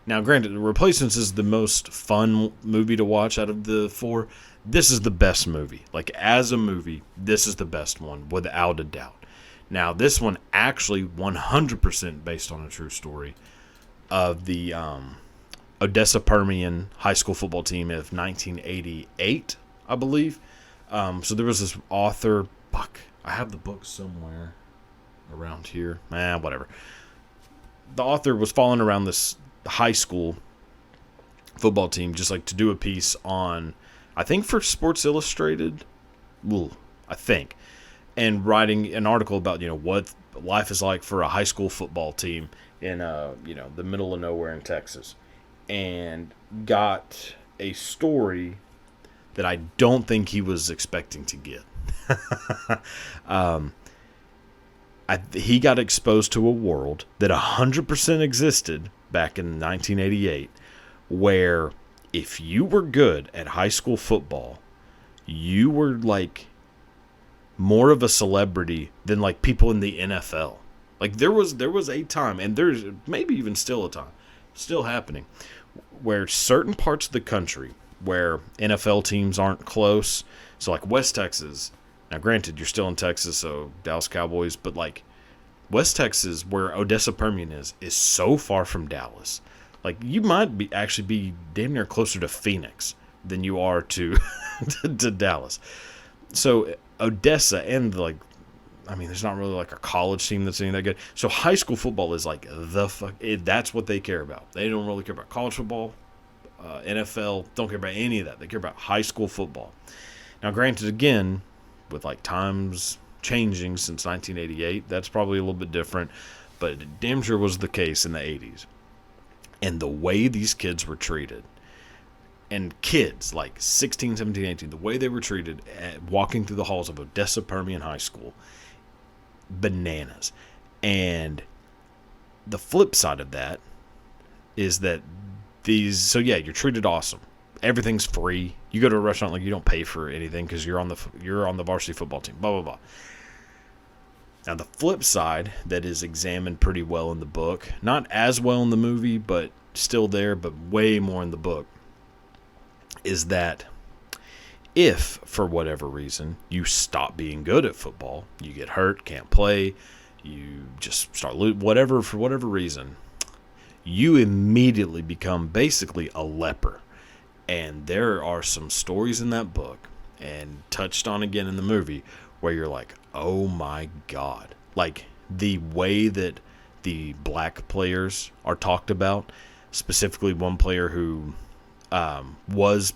Speaker 1: now granted, Replacements is the most fun movie to watch out of the four. This is the best movie. Like, as a movie, this is the best one, without a doubt. Now, this one actually 100% based on a true story of the Odessa Permian high school football team of 1988, I believe. So there was this author. I have the book somewhere around here. Whatever. The author was following around this high school football team just like to do a piece on, I think, for Sports Illustrated. I think. And writing an article about, what life is like for a high school football team in, the middle of nowhere in Texas. And got a story that I don't think he was expecting to get. He got exposed to a world that 100% existed back in 1988, where if you were good at high school football, you were like more of a celebrity than like people in the NFL. Like there was a time, and there's maybe even still a time, still happening, where certain parts of the country where NFL teams aren't close, so like West Texas. Now, granted, you're still in Texas, so Dallas Cowboys, but like West Texas, where Odessa Permian is so far from Dallas. Like, you might actually be damn near closer to Phoenix than you are to to Dallas. So Odessa and there's not really like a college team that's any that good. So high school football is like that's what they care about. They don't really care about college football, NFL. Don't care about any of that. They care about high school football. Now, granted, again, with like times changing since 1988, that's probably a little bit different, but it damn sure was the case in the 80s. And the way these kids were treated, and kids like 16, 17, 18, the way they were treated walking through the halls of Odessa Permian High School, bananas. And the flip side of that is that you're treated awesome. Everything's free. You go to a restaurant, like, you don't pay for anything because you're on the varsity football team, blah, blah, blah. Now, the flip side that is examined pretty well in the book, not as well in the movie, but still there, but way more in the book, is that if, for whatever reason, you stop being good at football, you get hurt, can't play, you just start whatever, for whatever reason, you immediately become basically a leper. And there are some stories in that book, and touched on again in the movie, where you're like, oh my God. Like, the way that the black players are talked about, specifically one player who was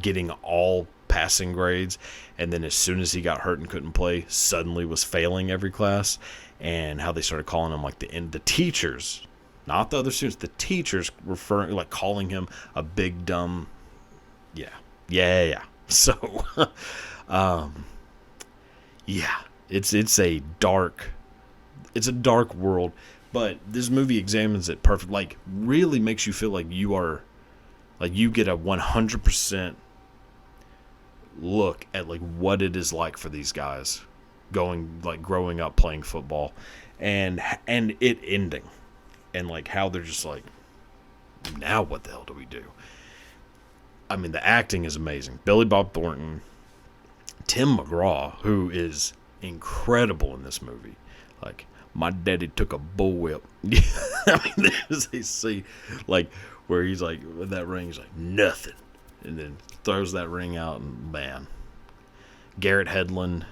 Speaker 1: getting all passing grades, and then as soon as he got hurt and couldn't play, suddenly was failing every class, and how they started calling him like the teachers, not the other students, the teachers calling him a big dumb, yeah. So, it's a dark world, but this movie examines it perfect. Like, really makes you feel like you get a 100% look at like what it is like for these guys growing up playing football, and it ending, and like how they're just like, now what the hell do we do? I mean, the acting is amazing. Billy Bob Thornton, Tim McGraw, who is incredible in this movie. Like, my daddy took a bullwhip. I mean, there's a scene like where he's like, with that ring, he's like, nothing, and then throws that ring out, and man, Garrett Hedlund,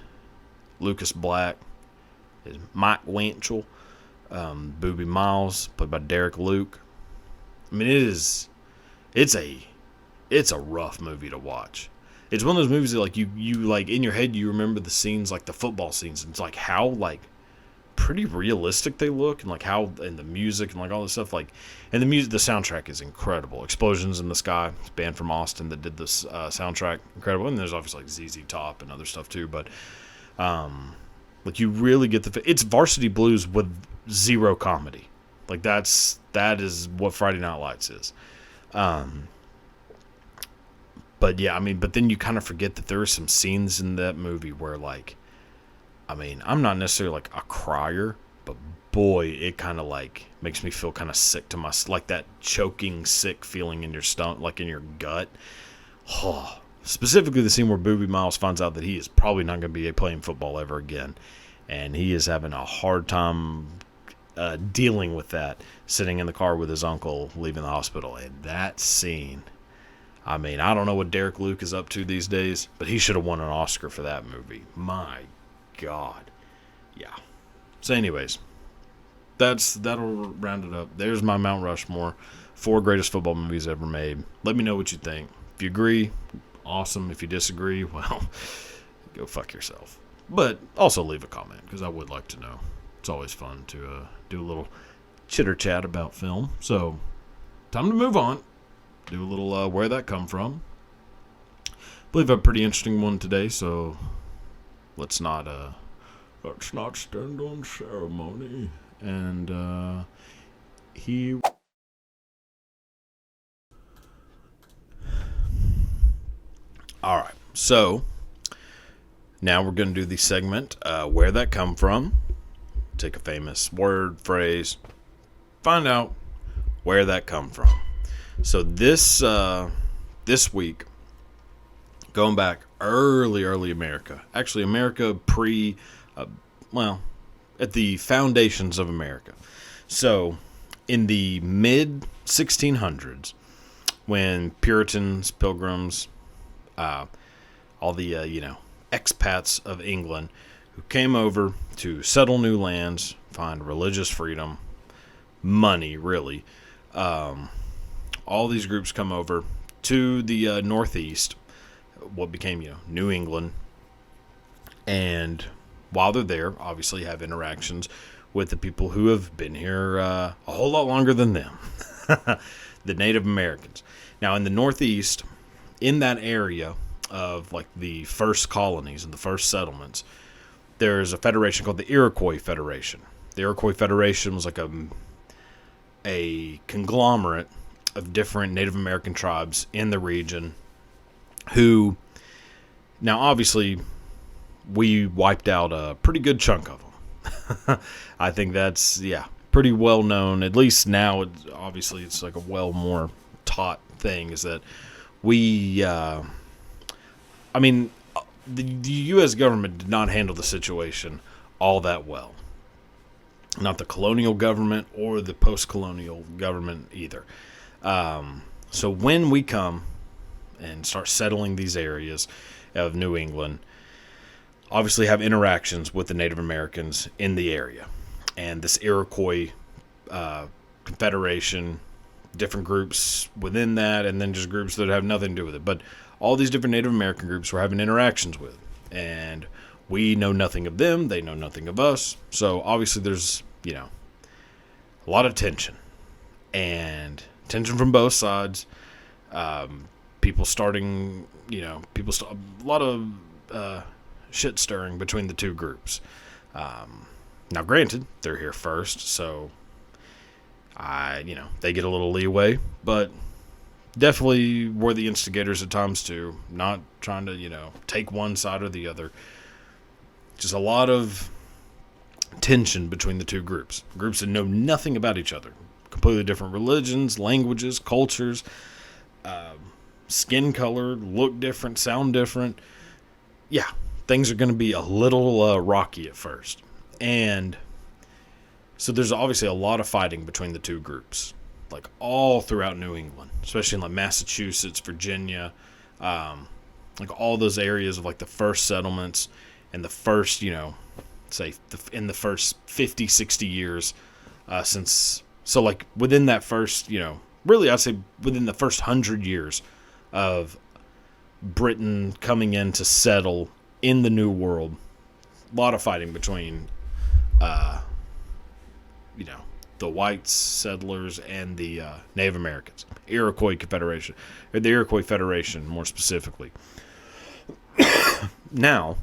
Speaker 1: Lucas Black, is Mike Winchell, Booby Miles, played by Derek Luke. I mean, it's a rough movie to watch. It's one of those movies that like you like in your head you remember the scenes, like the football scenes. It's like how like pretty realistic they look, and like how, and the music and like all this stuff, like, and the soundtrack is incredible. Explosions in the Sky, band from Austin that did this soundtrack, incredible. And there's obviously like ZZ Top and other stuff too, but like you really get it's Varsity Blues with zero comedy. Like that is what Friday Night Lights is. But yeah, I mean, but then you kind of forget that there are some scenes in that movie where, like, I mean, I'm not necessarily like a crier, but boy, it kind of like makes me feel kind of sick to my, like that choking, sick feeling in your stomach, like in your gut. Oh, specifically the scene where Booby Miles finds out that he is probably not going to be playing football ever again, and he is having a hard time dealing with that, sitting in the car with his uncle leaving the hospital. And that scene, I mean, I don't know what Derek Luke is up to these days, but he should have won an Oscar for that movie. My God. Yeah. So anyways, that'll round it up. There's my Mount Rushmore. 4 greatest football movies ever made. Let me know what you think. If you agree, awesome. If you disagree, well, go fuck yourself. But also leave a comment, because I would like to know. It's always fun to do a little chitter chat about film. So, time to move on. Do a little where that come from. I believe I have a pretty interesting one today, so let's not stand on ceremony. And all right, so now we're going to do the segment where that come from. Take a famous word, phrase, find out where that come from. So this week, going back early America, actually America at the foundations of America. So in the mid 1600s, when Puritans, Pilgrims, all the expats of England who came over to settle new lands, find religious freedom, money, really. All these groups come over to the Northeast, what became, New England. And while they're there, obviously have interactions with the people who have been here a whole lot longer than them, the Native Americans. Now, in the Northeast, in that area of like the first colonies and the first settlements, there's a federation called the Iroquois Federation. The Iroquois Federation was like a conglomerate of different Native American tribes in the region who, now obviously, we wiped out a pretty good chunk of them. I think that's, pretty well known. At least now, it's like a well more taught thing, is that we, the U.S. government did not handle the situation all that well. Not the colonial government or the post-colonial government either. So when we come and start settling these areas of New England, obviously have interactions with the Native Americans in the area. And this Iroquois Confederation different groups within that, and then just groups that have nothing to do with it. But all these different Native American groups we're having interactions with, and we know nothing of them, they know nothing of us. So obviously there's, a lot of tension, and tension from both sides. People starting, a lot of shit stirring between the two groups. Now, granted, they're here first, so they get a little leeway, but definitely were the instigators at times too. Not trying to, take one side or the other. Just a lot of tension between the two groups. Groups that know nothing about each other. Completely different religions, languages, cultures, skin color, look different, sound different. Yeah, things are going to be a little rocky at first. And so there's obviously a lot of fighting between the two groups, like all throughout New England, especially in like Massachusetts, Virginia, like all those areas of like the first settlements and the first, in the first 50, 60 years since. So like within that first, really I'd say within the first 100 years of Britain coming in to settle in the New World, a lot of fighting between, the white settlers and the Native Americans, the Iroquois Federation, more specifically. Now,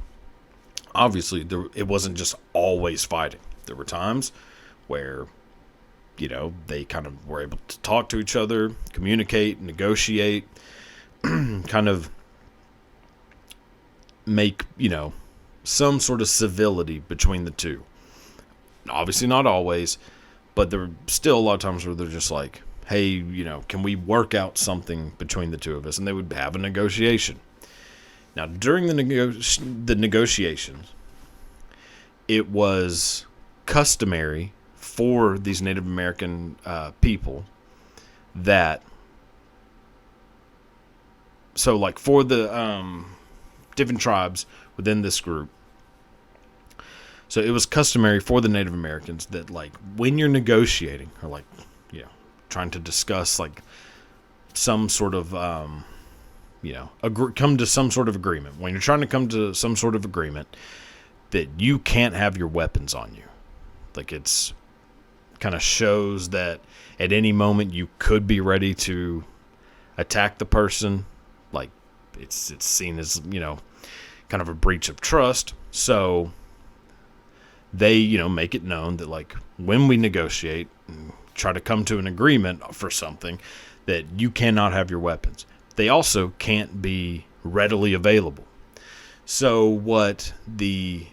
Speaker 1: obviously, it wasn't just always fighting. There were times where, they kind of were able to talk to each other, communicate, negotiate, kind of make, some sort of civility between the two. Obviously not always, but there were still a lot of times where they're just like, hey, can we work out something between the two of us? And they would have a negotiation. Now, during the negotiations, it was customary for these Native American people that, so like for the different tribes within this group, so it was customary for the Native Americans that, like, when you're negotiating or, like, trying to discuss, like, some sort of, come to some sort of agreement. When you're trying to come to some sort of agreement, that you can't have your weapons on you. Like, it's kind of shows that at any moment you could be ready to attack the person. Like, it's seen as, kind of a breach of trust. So they, make it known that, like, when we negotiate and try to come to an agreement for something, that you cannot have your weapons. They also can't be readily available. So what the,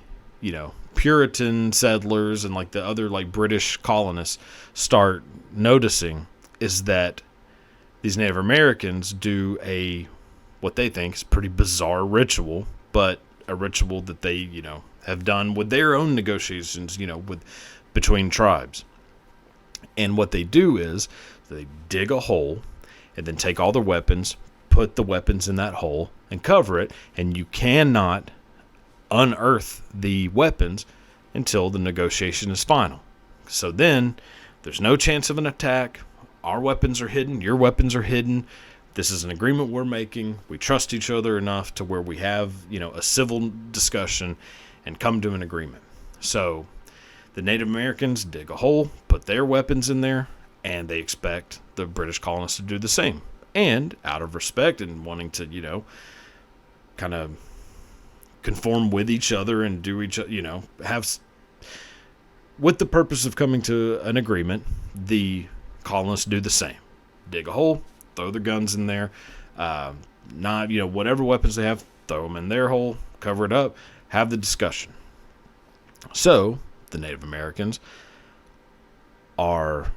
Speaker 1: Puritan settlers and, like, the other, like, British colonists start noticing is that these Native Americans do what they think is pretty bizarre ritual, but a ritual that they, have done with their own negotiations, between tribes. And what they do is they dig a hole and then take all their weapons, put the weapons in that hole and cover it, and you cannot unearth the weapons until the negotiation is final. So then there's no chance of an attack. Our weapons are hidden. Your weapons are hidden. This is an agreement we're making. We trust each other enough to where we have, a civil discussion and come to an agreement. So the Native Americans dig a hole, put their weapons in there, and they expect the British colonists to do the same. And out of respect and wanting to, kind of conform with each other and do each, have, with the purpose of coming to an agreement, the colonists do the same. Dig a hole, throw their guns in there, whatever weapons they have, throw them in their hole, cover it up, have the discussion. So the Native Americans are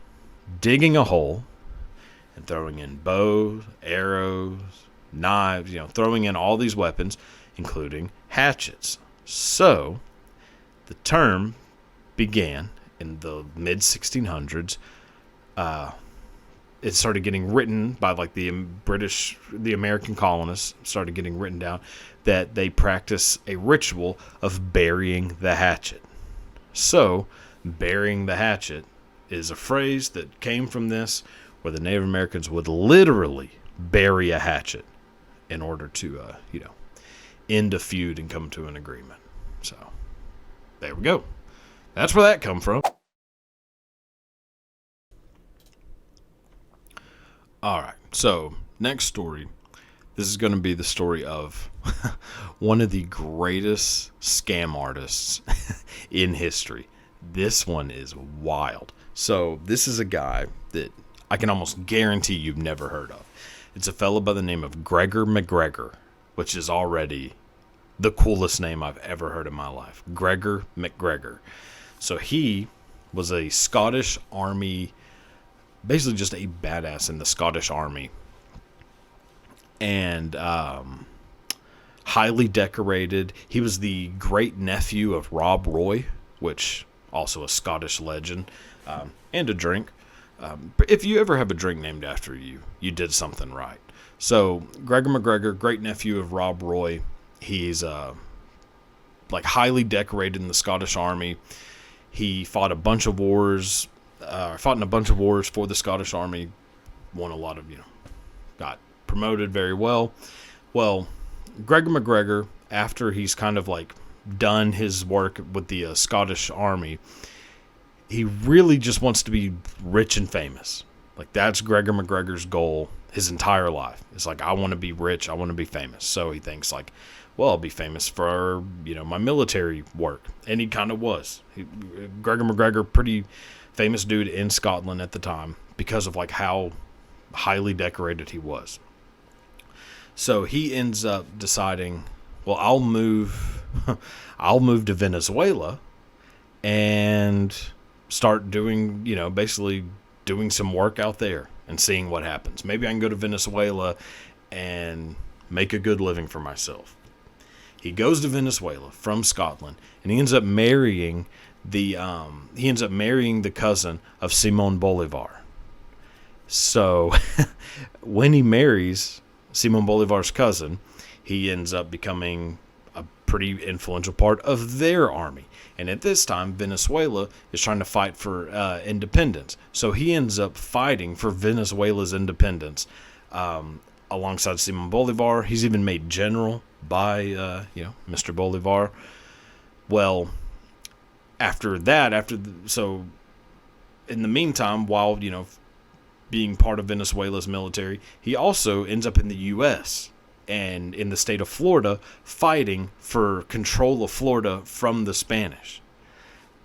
Speaker 1: digging a hole and throwing in bows, arrows, knives, throwing in all these weapons, including hatchets. So the term began in the mid-1600s. It started getting written by, like, the American colonists started getting written down that they practice a ritual of burying the hatchet. So burying the hatchet is a phrase that came from this, where the Native Americans would literally bury a hatchet in order to, end a feud and come to an agreement. So, there we go. That's where that come from. All right, so next story. This is going to be the story of one of the greatest scam artists in history. This one is wild. So this is a guy that I can almost guarantee you've never heard of. It's a fellow by the name of Gregor McGregor, which is already the coolest name I've ever heard in my life. Gregor McGregor. So he was a Scottish army, basically just a badass in the Scottish army. And highly decorated. He was the great nephew of Rob Roy, which also a Scottish legend, and a drink. If you ever have a drink named after you, you did something right. So Gregor McGregor, great nephew of Rob Roy, he's highly decorated in the Scottish army. He fought in a bunch of wars for the Scottish army. Won a lot of, got promoted very well. Well, Gregor McGregor, after he's kind of done his work with the Scottish army, he really just wants to be rich and famous. That's Gregor McGregor's goal his entire life. It's I want to be rich, I want to be famous. So he thinks I'll be famous for, my military work. And he kind of was. Gregor McGregor, pretty famous dude in Scotland at the time because of how highly decorated he was. So he ends up deciding, I'll move to Venezuela and start doing, basically doing some work out there and seeing what happens. Maybe I can go to Venezuela and make a good living for myself. He goes to Venezuela from Scotland, and he ends up marrying the cousin of Simón Bolívar. So when he marries Simón Bolívar's cousin, he ends up becoming a pretty influential part of their army. And at this time, Venezuela is trying to fight for independence. So he ends up fighting for Venezuela's independence alongside Simón Bolívar. He's even made general by Mr. Bolívar. Well, after that, so in the meantime, while being part of Venezuela's military, he also ends up in the U.S. and in the state of Florida fighting for control of Florida from the Spanish.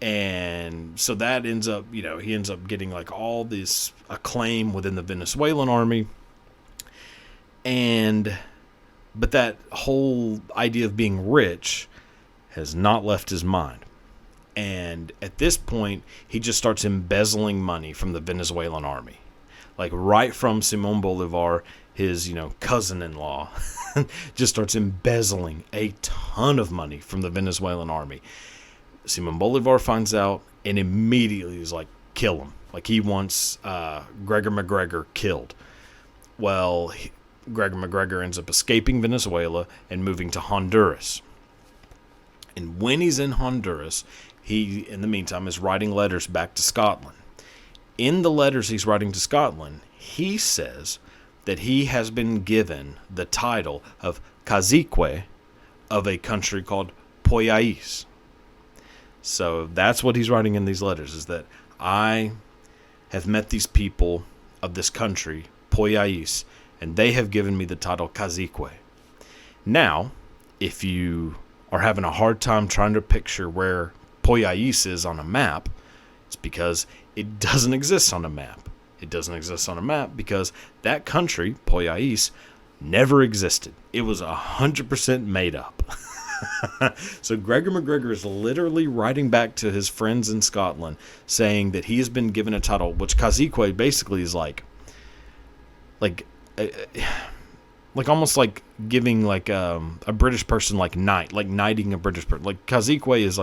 Speaker 1: And so that ends up, he ends up getting all this acclaim within the Venezuelan army. But that whole idea of being rich has not left his mind. And at this point, he just starts embezzling money from the Venezuelan army. Right from Simón Bolívar, his, cousin-in-law, just starts embezzling a ton of money from the Venezuelan army. Simón Bolívar finds out and immediately is kill him. He wants Gregor McGregor killed. Well, Gregor McGregor ends up escaping Venezuela and moving to Honduras. And when he's in Honduras, he, in the meantime, is writing letters back to Scotland. In the letters he's writing to Scotland, he says that he has been given the title of cacique of a country called Poyais. So that's what he's writing in these letters, is that I have met these people of this country, Poyais, and they have given me the title cacique. Now, if you are having a hard time trying to picture where Poyais is on a map, it's because it doesn't exist on a map. It doesn't exist on a map because that country, Poyais, never existed. It was 100% made up. So Gregor McGregor is literally writing back to his friends in Scotland saying that he has been given a title, which cacique basically is almost giving a British person knighting a British person. Cacique is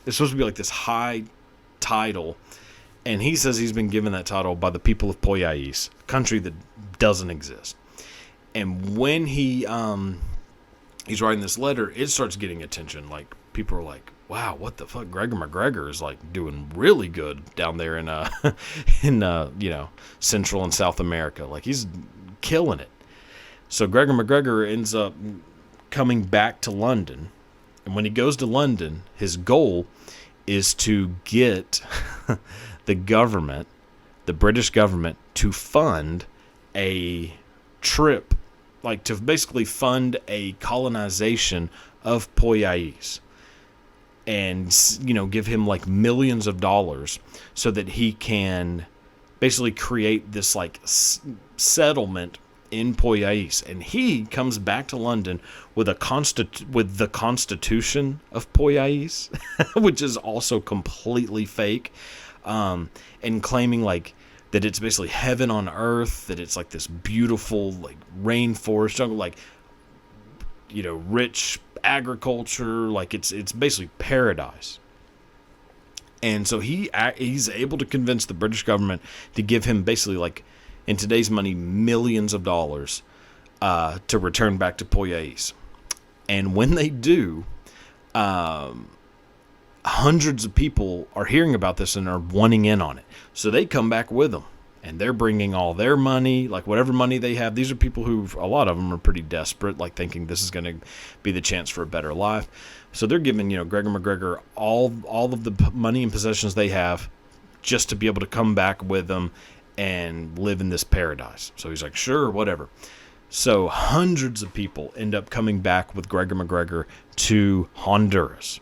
Speaker 1: it's supposed to be this high title, and he says he's been given that title by the people of Poyais, a country that doesn't exist. And when he's writing this letter, it starts getting attention. People are wow, what the fuck? Gregor McGregor is like doing really good down there in in Central and South America. Like he's killing it. So Gregor McGregor ends up coming back to London, and when he goes to London, his goal is to get the British government, to fund a trip, like to basically fund a colonization of Poyais, and give him like millions of dollars so that he can basically create this like settlement in Poyais. And he comes back to London with the Constitution of Poyais, which is also completely fake, and claiming like that it's basically heaven on earth, that it's like this beautiful like rainforest jungle, like rich agriculture, like it's basically paradise. And so he's able to convince the British government to give him basically, like in today's money, millions of dollars to return back to Poyais. And when they do, hundreds of people are hearing about this and are wanting in on it. So they come back with them, and they're bringing all their money, like whatever money they have. These are people who, a lot of them are pretty desperate, like thinking this is going to be the chance for a better life. So they're giving, Gregor McGregor all of the money and possessions they have just to be able to come back with them and live in this paradise. So he's like, sure, whatever. So hundreds of people end up coming back with Gregor McGregor to Honduras.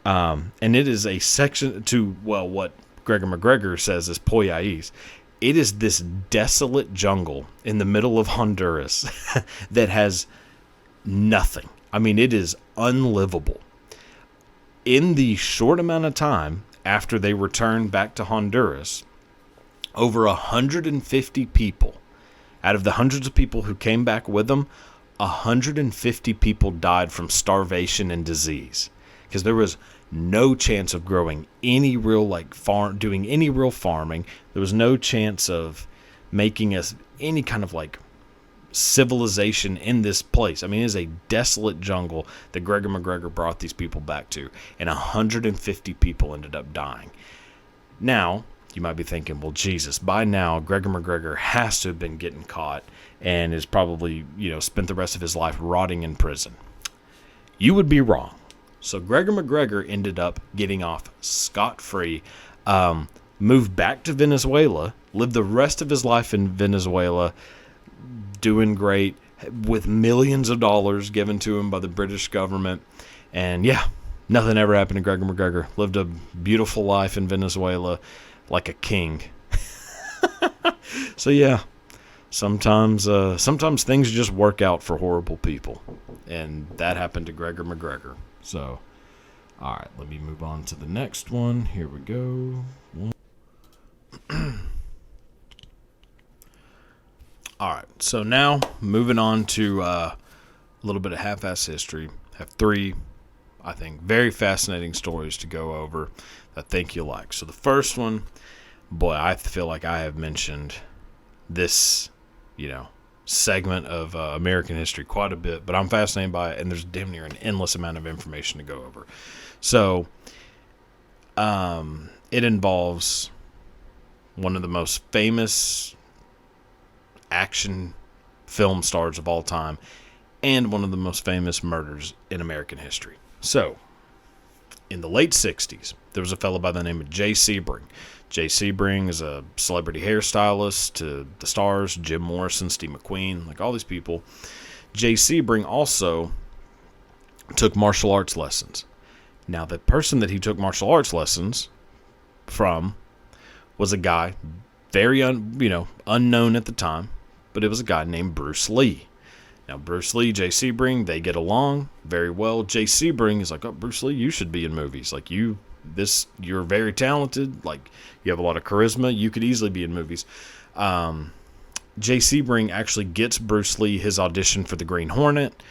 Speaker 1: And it is a section to, well, what Gregor McGregor says is Poyais. It is this desolate jungle in the middle of Honduras that has nothing. I mean, it is unlivable. In the short amount of time after they returned back to Honduras, over 150 people, out of the hundreds of people who came back with them, 150 people died from starvation and disease. Because there was no chance of growing any real doing any real farming. There was no chance of making any kind of like civilization in this place. I mean, it is a desolate jungle that Gregor McGregor brought these people back to, and 150 people ended up dying. Now, you might be thinking, well, Jesus, by now Gregor McGregor has to have been getting caught and is probably, spent the rest of his life rotting in prison. You would be wrong. So Gregor McGregor ended up getting off scot-free, moved back to Venezuela, lived the rest of his life in Venezuela, doing great, with millions of dollars given to him by the British government. And yeah, nothing ever happened to Gregor McGregor. Lived a beautiful life in Venezuela like a king. So yeah, sometimes things just work out for horrible people. And that happened to Gregor McGregor. So, all right, let me move on to the next one. Here we go. All right, so now moving on to a little bit of half-ass history. I have 3, I think, very fascinating stories to go over that I think you'll like. So the first one, boy, I feel like I have mentioned this, segment of American history quite a bit, but I'm fascinated by it, and there's damn near an endless amount of information to go over. So, it involves one of the most famous action film stars of all time, and one of the most famous murders in American history. So, in the late 60s, there was a fellow by the name of Jay Sebring. Jay Sebring is a celebrity hairstylist to the stars, Jim Morrison, Steve McQueen, like all these people. Jay Sebring also took martial arts lessons. Now, the person that he took martial arts lessons from was a guy very unknown at the time, but it was a guy named Bruce Lee. Now, Bruce Lee, Jay Sebring, they get along very well. Jay Sebring is like, oh, Bruce Lee, you should be in movies. Like, you're very talented. Like, you have a lot of charisma. You could easily be in movies. Jay Sebring actually gets Bruce Lee his audition for the Green Hornet.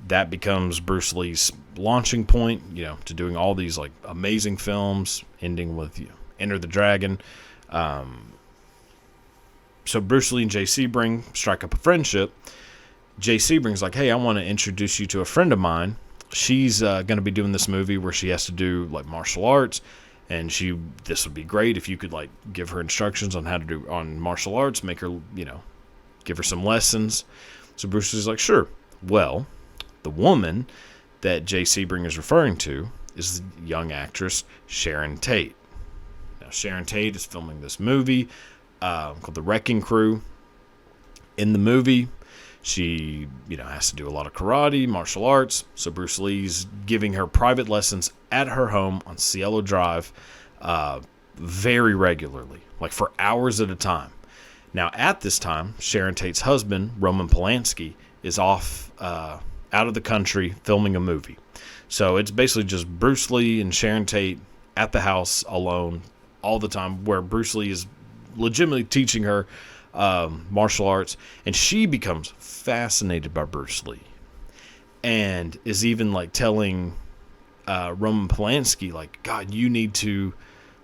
Speaker 1: That becomes Bruce Lee's launching point, to doing all these like amazing films, ending with Enter the Dragon. So Bruce Lee and Jay Sebring strike up a friendship. Jay Sebring's like, hey, I want to introduce you to a friend of mine she's going to be doing this movie where she has to do like martial arts, and this would be great if you could like give her instructions on how to do on martial arts, make her, give her some lessons. So Bruce Lee's like, sure. Well, the woman that Jay Sebring is referring to is the young actress Sharon Tate. Now, Sharon Tate is filming this movie called The Wrecking Crew. In the movie, she, has to do a lot of karate, martial arts. So Bruce Lee's giving her private lessons at her home on Cielo Drive very regularly, like for hours at a time. Now, at this time, Sharon Tate's husband, Roman Polanski, is off out of the country filming a movie. So it's basically just Bruce Lee and Sharon Tate at the house alone all the time, where Bruce Lee is legitimately teaching her martial arts, and she becomes fascinated by Bruce Lee and is even like telling Roman Polanski, like, God, you need to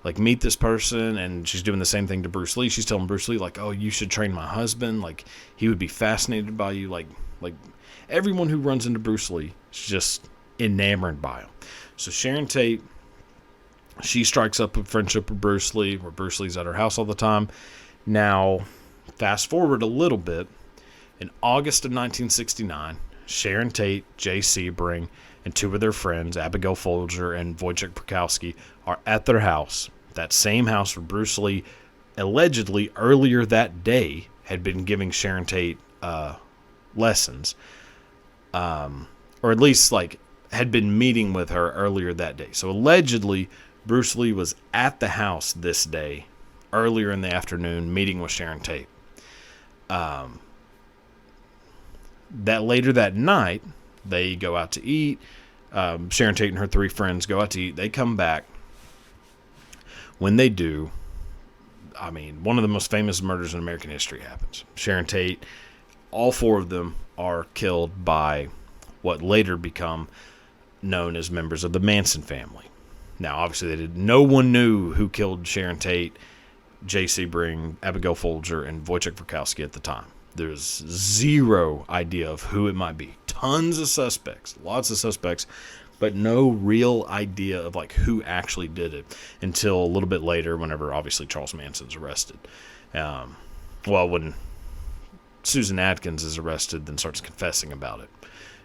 Speaker 1: like meet this person. And she's doing the same thing to Bruce Lee. She's telling Bruce Lee, like, oh, you should train my husband, like he would be fascinated by you. Like everyone who runs into Bruce Lee is just enamored by him. So Sharon Tate, she strikes up a friendship with Bruce Lee, where Bruce Lee's at her house all the time. Now, fast forward a little bit. In August of 1969, Sharon Tate, Jay Sebring, and two of their friends, Abigail Folger and Wojciech Prokowski, are at their house, that same house where Bruce Lee allegedly earlier that day had been giving Sharon Tate lessons, or at least like had been meeting with her earlier that day. So allegedly, Bruce Lee was at the house this day, earlier in the afternoon, meeting with Sharon Tate. That later that night, they go out to eat. Sharon Tate and her three friends go out to eat. They come back. When they do, I mean, one of the most famous murders in American history happens. Sharon Tate, all four of them are killed by what later become known as members of the Manson family. Now, obviously, no one knew who killed Sharon Tate, Jay Sebring, Abigail Folger, and Wojciech Prokowski at the time. There's zero idea of who it might be. Tons of suspects, lots of suspects, but no real idea of like who actually did it until a little bit later, whenever obviously Charles Manson's arrested. When Susan Atkins is arrested, then starts confessing about it.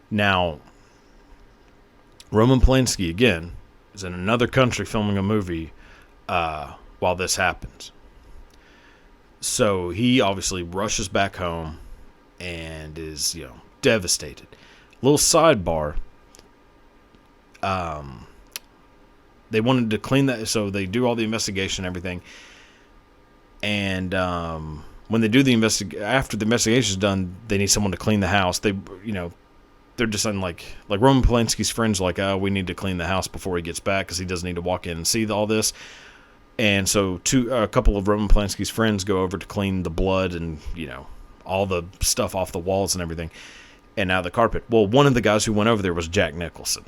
Speaker 1: Now, Roman Polanski, again, is in another country filming a movie while this happens. So he obviously rushes back home and is, devastated. Little sidebar. They wanted to clean that, so they do all the investigation and everything. And when they do after the investigation is done, they need someone to clean the house. They're deciding like Roman Polanski's friends are like, oh, we need to clean the house before he gets back because he doesn't need to walk in and see all this. And so a couple of Roman Polanski's friends go over to clean the blood and, all the stuff off the walls and everything and out of the carpet. Well, one of the guys who went over there was Jack Nicholson.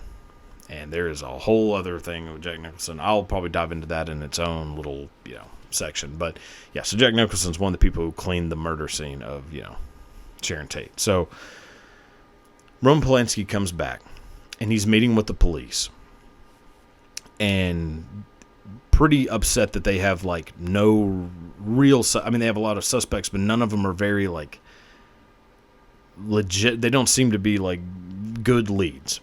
Speaker 1: And there is a whole other thing with Jack Nicholson. I'll probably dive into that in its own little, section. But, yeah, so Jack Nicholson's one of the people who cleaned the murder scene of, Sharon Tate. So Roman Polanski comes back, and he's meeting with the police. And pretty upset that they have like no real they have a lot of suspects, but none of them are very like legit. They don't seem to be like good leads.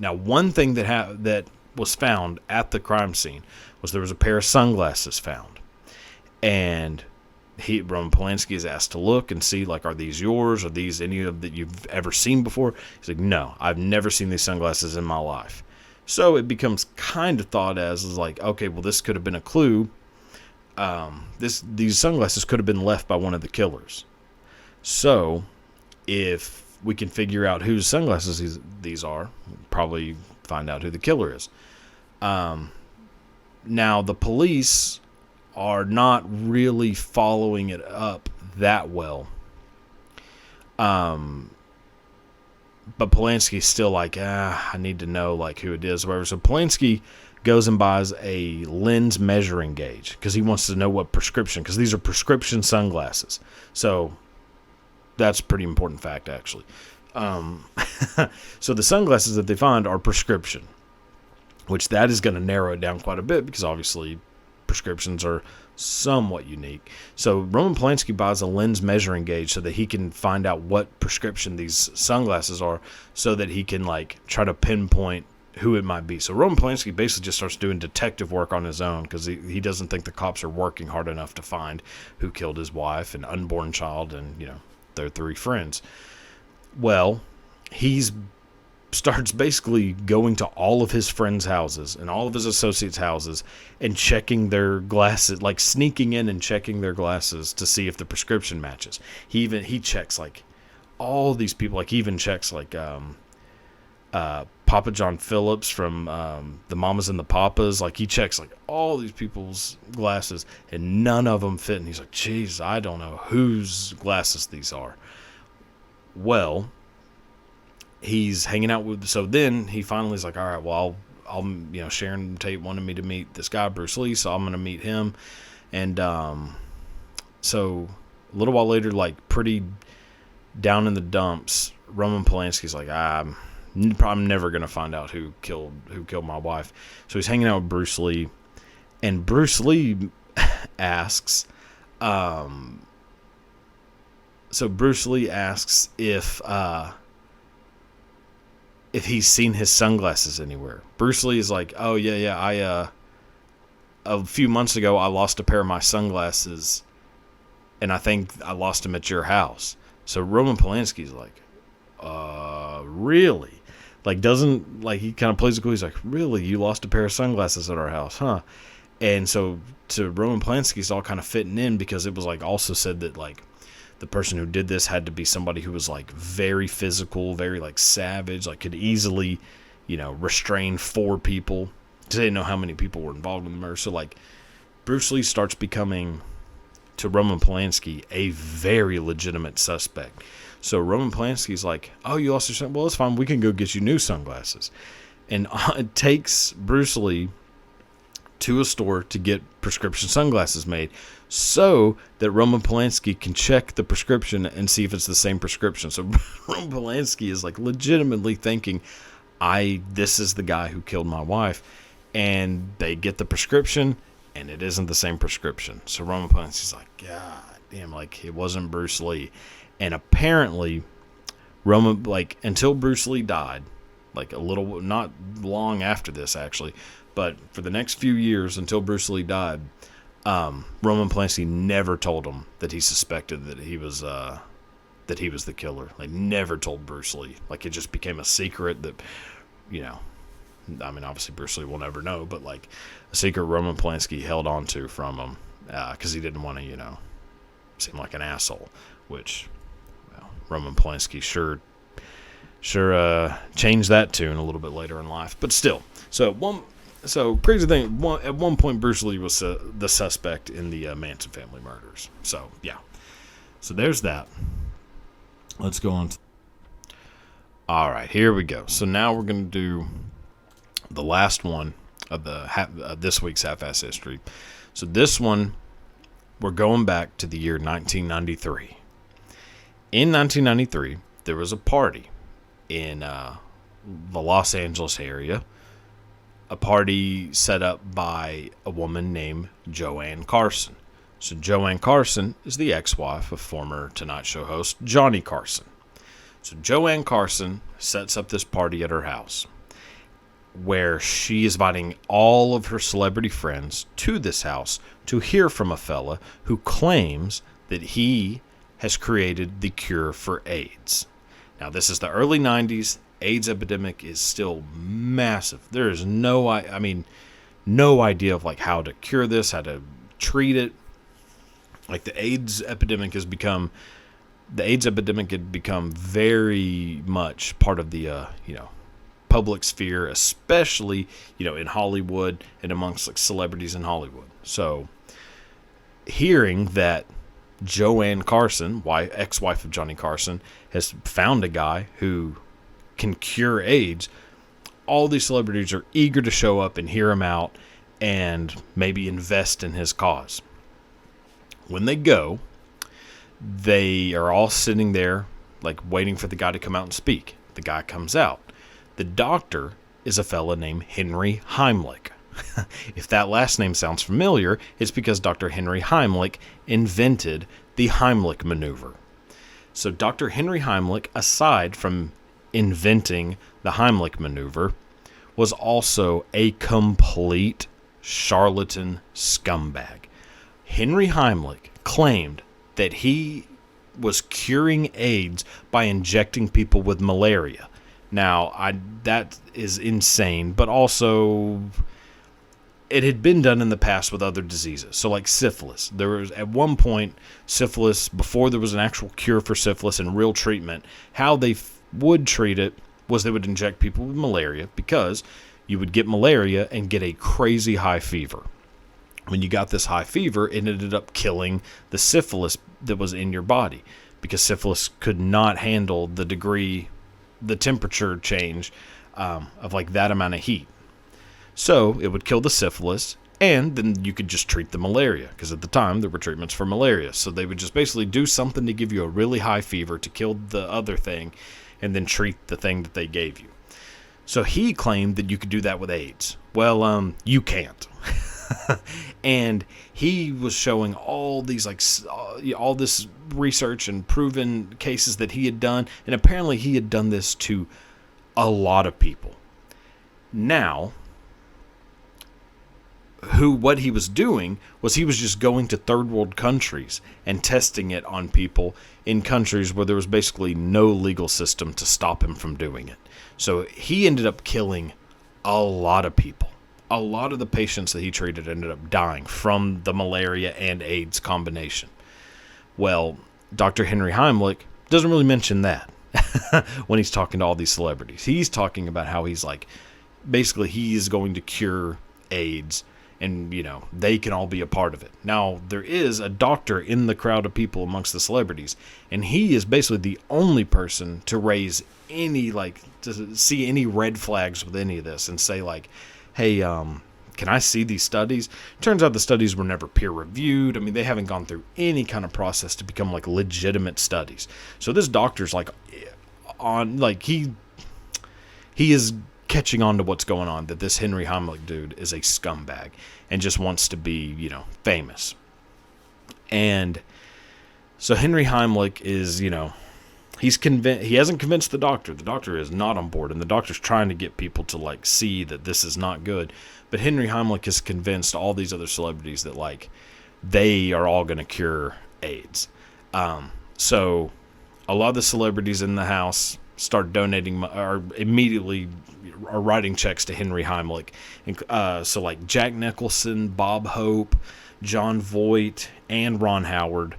Speaker 1: Now, one thing that was found at the crime scene was there was a pair of sunglasses found, and Roman Polanski is asked to look and see, like, are these yours? Are these any of that you've ever seen before? He's like, no, I've never seen these sunglasses in my life. So it becomes kind of thought as like, okay, well, this could have been a clue. These sunglasses could have been left by one of the killers. So if we can figure out whose sunglasses these are, we'll probably find out who the killer is. Now, the police are not really following it up that well. But Polanski's still like, I need to know like who it is, or whatever. So Polanski goes and buys a lens measuring gauge because he wants to know what prescription, because these are prescription sunglasses. So that's a pretty important fact, actually. So the sunglasses that they find are prescription, which that is going to narrow it down quite a bit because obviously prescriptions are somewhat unique. So Roman Polanski buys a lens measuring gauge so that he can find out what prescription these sunglasses are so that he can like try to pinpoint who it might be. So Roman Polanski basically just starts doing detective work on his own because he doesn't think the cops are working hard enough to find who killed his wife and unborn child and, their 3 friends. Well, he's starts basically going to all of his friends' houses and all of his associates' houses and checking their glasses, like sneaking in and checking their glasses to see if the prescription matches. He checks like all these people, like he even checks like Papa John Phillips from the Mamas and the Papas. Like he checks like all these people's glasses and none of them fit. And he's like, geez, I don't know whose glasses these are. Well, he's hanging out with, so then he finally is like, all right, well, I'll Sharon Tate wanted me to meet this guy, Bruce Lee, so I'm going to meet him. And so a little while later, like pretty down in the dumps, Roman Polanski's like, I'm never going to find out who killed my wife. So he's hanging out with Bruce Lee, and Bruce Lee asks, if he's seen his sunglasses anywhere. Bruce Lee is like, oh, yeah, a few months ago, I lost a pair of my sunglasses, and I think I lost them at your house. So Roman Polanski's like, really? Like, he kind of plays it cool. He's like, really? You lost a pair of sunglasses at our house, huh? And so to Roman Polanski's all kind of fitting in because it was, like, also said that, like, the person who did this had to be somebody who was like very physical, very like savage, like could easily, restrain 4 people. They didn't know how many people were involved in the murder. So like Bruce Lee starts becoming, to Roman Polanski, a very legitimate suspect. So Roman Polanski's like, oh, you lost your sunglasses? Well, it's fine. We can go get you new sunglasses. And it takes Bruce Lee to a store to get prescription sunglasses made so that Roman Polanski can check the prescription and see if it's the same prescription. So Roman Polanski is like legitimately thinking, this is the guy who killed my wife. And they get the prescription and it isn't the same prescription. So Roman Polanski's like, God damn, like it wasn't Bruce Lee. And apparently until Bruce Lee died, like not long after this actually, but for the next few years until Bruce Lee died, Roman Polanski never told him that he suspected that he was the killer. Like never told Bruce Lee. Like it just became a secret that, obviously Bruce Lee will never know, but like a secret Roman Polanski held on to from him because he didn't want to, seem like an asshole. Which, Roman Polanski sure changed that tune a little bit later in life, but still. So crazy thing. At one point, Bruce Lee was the suspect in the Manson family murders. So yeah. So there's that. Let's go on. All right, here we go. So now we're going to do the last one of this week's half-ass history. So this one, we're going back to the year 1993. In 1993, there was a party in the Los Angeles area. A party set up by a woman named Joanne Carson. So Joanne Carson is the ex-wife of former Tonight Show host Johnny Carson. So Joanne Carson sets up this party at her house where she is inviting all of her celebrity friends to this house to hear from a fella who claims that he has created the cure for AIDS. Now, this is the early 90s. AIDS epidemic is still massive. There is no idea of like how to cure this, how to treat it. Like the AIDS epidemic had become very much part of the public sphere, especially in Hollywood and amongst like celebrities in Hollywood. So hearing that Joanne Carson, ex-wife of Johnny Carson, has found a guy who can cure AIDS, all these celebrities are eager to show up and hear him out and maybe invest in his cause. When they go, they are all sitting there like waiting for the guy to come out and speak. The guy comes out. The doctor is a fella named Henry Heimlich. If that last name sounds familiar, it's because Dr. Henry Heimlich invented the Heimlich maneuver. So Dr. Henry Heimlich, aside from inventing the Heimlich maneuver, was also a complete charlatan scumbag. Henry Heimlich claimed that he was curing AIDS by injecting people with malaria. Now, that is insane, but also it had been done in the past with other diseases. So like syphilis. There was at one point syphilis, before there was an actual cure for syphilis and real treatment, how they would treat it was they would inject people with malaria, because you would get malaria and get a crazy high fever. When you got this high fever, it ended up killing the syphilis that was in your body, because syphilis could not handle the temperature change of like that amount of heat. So it would kill the syphilis, and then you could just treat the malaria, because at the time there were treatments for malaria. So they would just basically do something to give you a really high fever to kill the other thing, and then treat the thing that they gave you. So he claimed that you could do that with AIDS. Well, you can't. And he was showing all these all this research and proven cases that he had done, and apparently he had done this to a lot of people. Now, what he was doing was he was just going to third world countries and testing it on people in countries where there was basically no legal system to stop him from doing it. So he ended up killing a lot of people. A lot of the patients that he treated ended up dying from the malaria and AIDS combination. Well, Dr. Henry Heimlich doesn't really mention that when he's talking to all these celebrities. He's talking about how he's like, basically he is going to cure AIDS, and, they can all be a part of it. Now, there is a doctor in the crowd of people amongst the celebrities, and he is basically the only person to raise any, to see any red flags with any of this and say, hey, can I see these studies? Turns out the studies were never peer-reviewed. I mean, they haven't gone through any kind of process to become, legitimate studies. So this doctor's, he is catching on to what's going on, that this Henry Heimlich dude is a scumbag and just wants to be, famous. And so Henry Heimlich is, he's convinced. He hasn't convinced the doctor. The doctor is not on board, and the doctor's trying to get people to see that this is not good. But Henry Heimlich has convinced all these other celebrities that they are all going to cure AIDS. So a lot of the celebrities in the house start donating, or immediately are writing checks to Henry Heimlich. And, so Jack Nicholson, Bob Hope, John Voight, and Ron Howard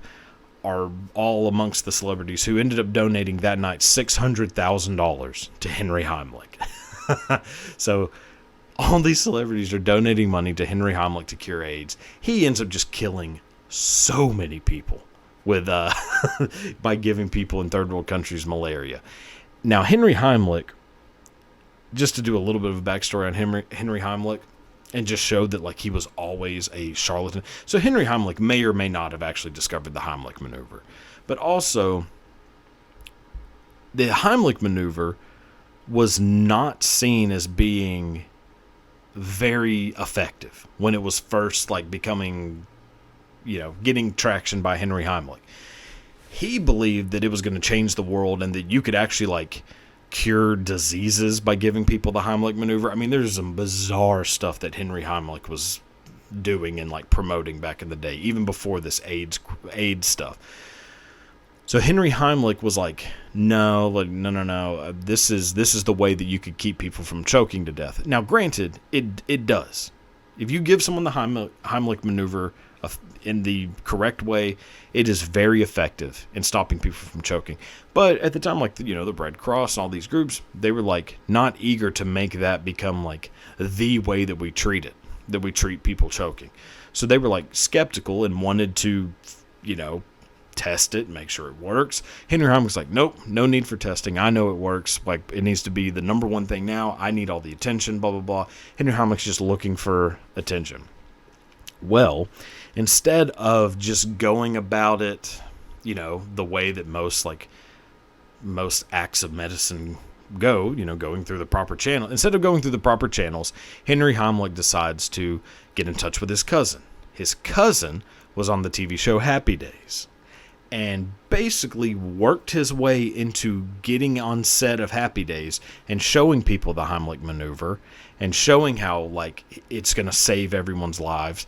Speaker 1: are all amongst the celebrities who ended up donating that night $600,000 to Henry Heimlich. So all these celebrities are donating money to Henry Heimlich to cure AIDS. He ends up just killing so many people with by giving people in third world countries malaria. Now, Henry Heimlich, just to do a little bit of a backstory on Henry Heimlich, and just showed that he was always a charlatan. So Henry Heimlich may or may not have actually discovered the Heimlich maneuver. But also, the Heimlich maneuver was not seen as being very effective when it was first becoming, getting traction by Henry Heimlich. He believed that it was going to change the world, and that you could actually cure diseases by giving people the Heimlich maneuver. I mean, there's some bizarre stuff that Henry Heimlich was doing and promoting back in the day, even before this AIDS stuff. So Henry Heimlich was no. This is the way that you could keep people from choking to death. Now, granted, it does. If you give someone the Heimlich maneuver in the correct way, it is very effective in stopping people from choking. But at the time, the Red Cross and all these groups, they were not eager to make that become the way that we treat it, that we treat people choking. So they were skeptical and wanted to, test it, make sure it works. Henry Heimlich's nope, no need for testing. I know it works. It needs to be the number one thing now. I need all the attention, blah, blah, blah. Henry Heimlich's just looking for attention. Well, instead of just going about it, the way that most most acts of medicine go, going through the proper channel. Instead of going through the proper channels, Henry Heimlich decides to get in touch with his cousin. His cousin was on the TV show Happy Days and basically worked his way into getting on set of Happy Days and showing people the Heimlich maneuver and showing how, like, it's going to save everyone's lives,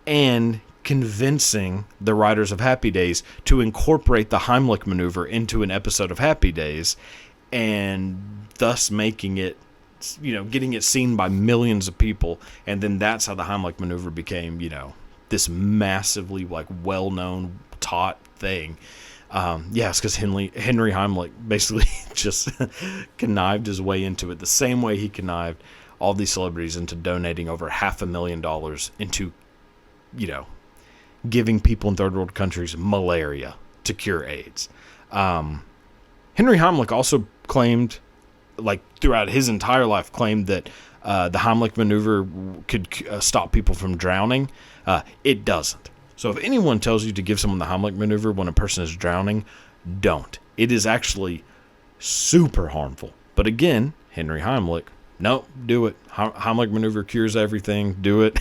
Speaker 1: and convincing the writers of Happy Days to incorporate the Heimlich maneuver into an episode of Happy Days, and thus making it, getting it seen by millions of people. And then that's how the Heimlich maneuver became, this massively, like, well-known, taught thing. It's because Henry Heimlich basically just connived his way into it the same way he connived all these celebrities into donating over $500,000 into, giving people in third world countries malaria to cure AIDS. Henry Heimlich also claimed, like, throughout his entire life, claimed that the Heimlich maneuver could stop people from drowning. It doesn't. So if anyone tells you to give someone the Heimlich maneuver when a person is drowning, don't. It is actually super harmful. But again, Henry Heimlich, no, do it. Heimlich maneuver cures everything. Do it.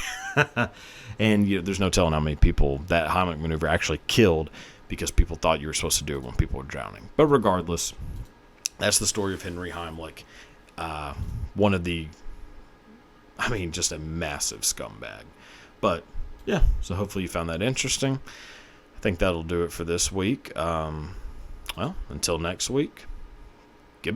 Speaker 1: And there's no telling how many people that Heimlich maneuver actually killed because people thought you were supposed to do it when people were drowning. But regardless, that's the story of Henry Heimlich. One of the, just a massive scumbag. But yeah, so hopefully you found that interesting. I think that'll do it for this week. Well, until next week,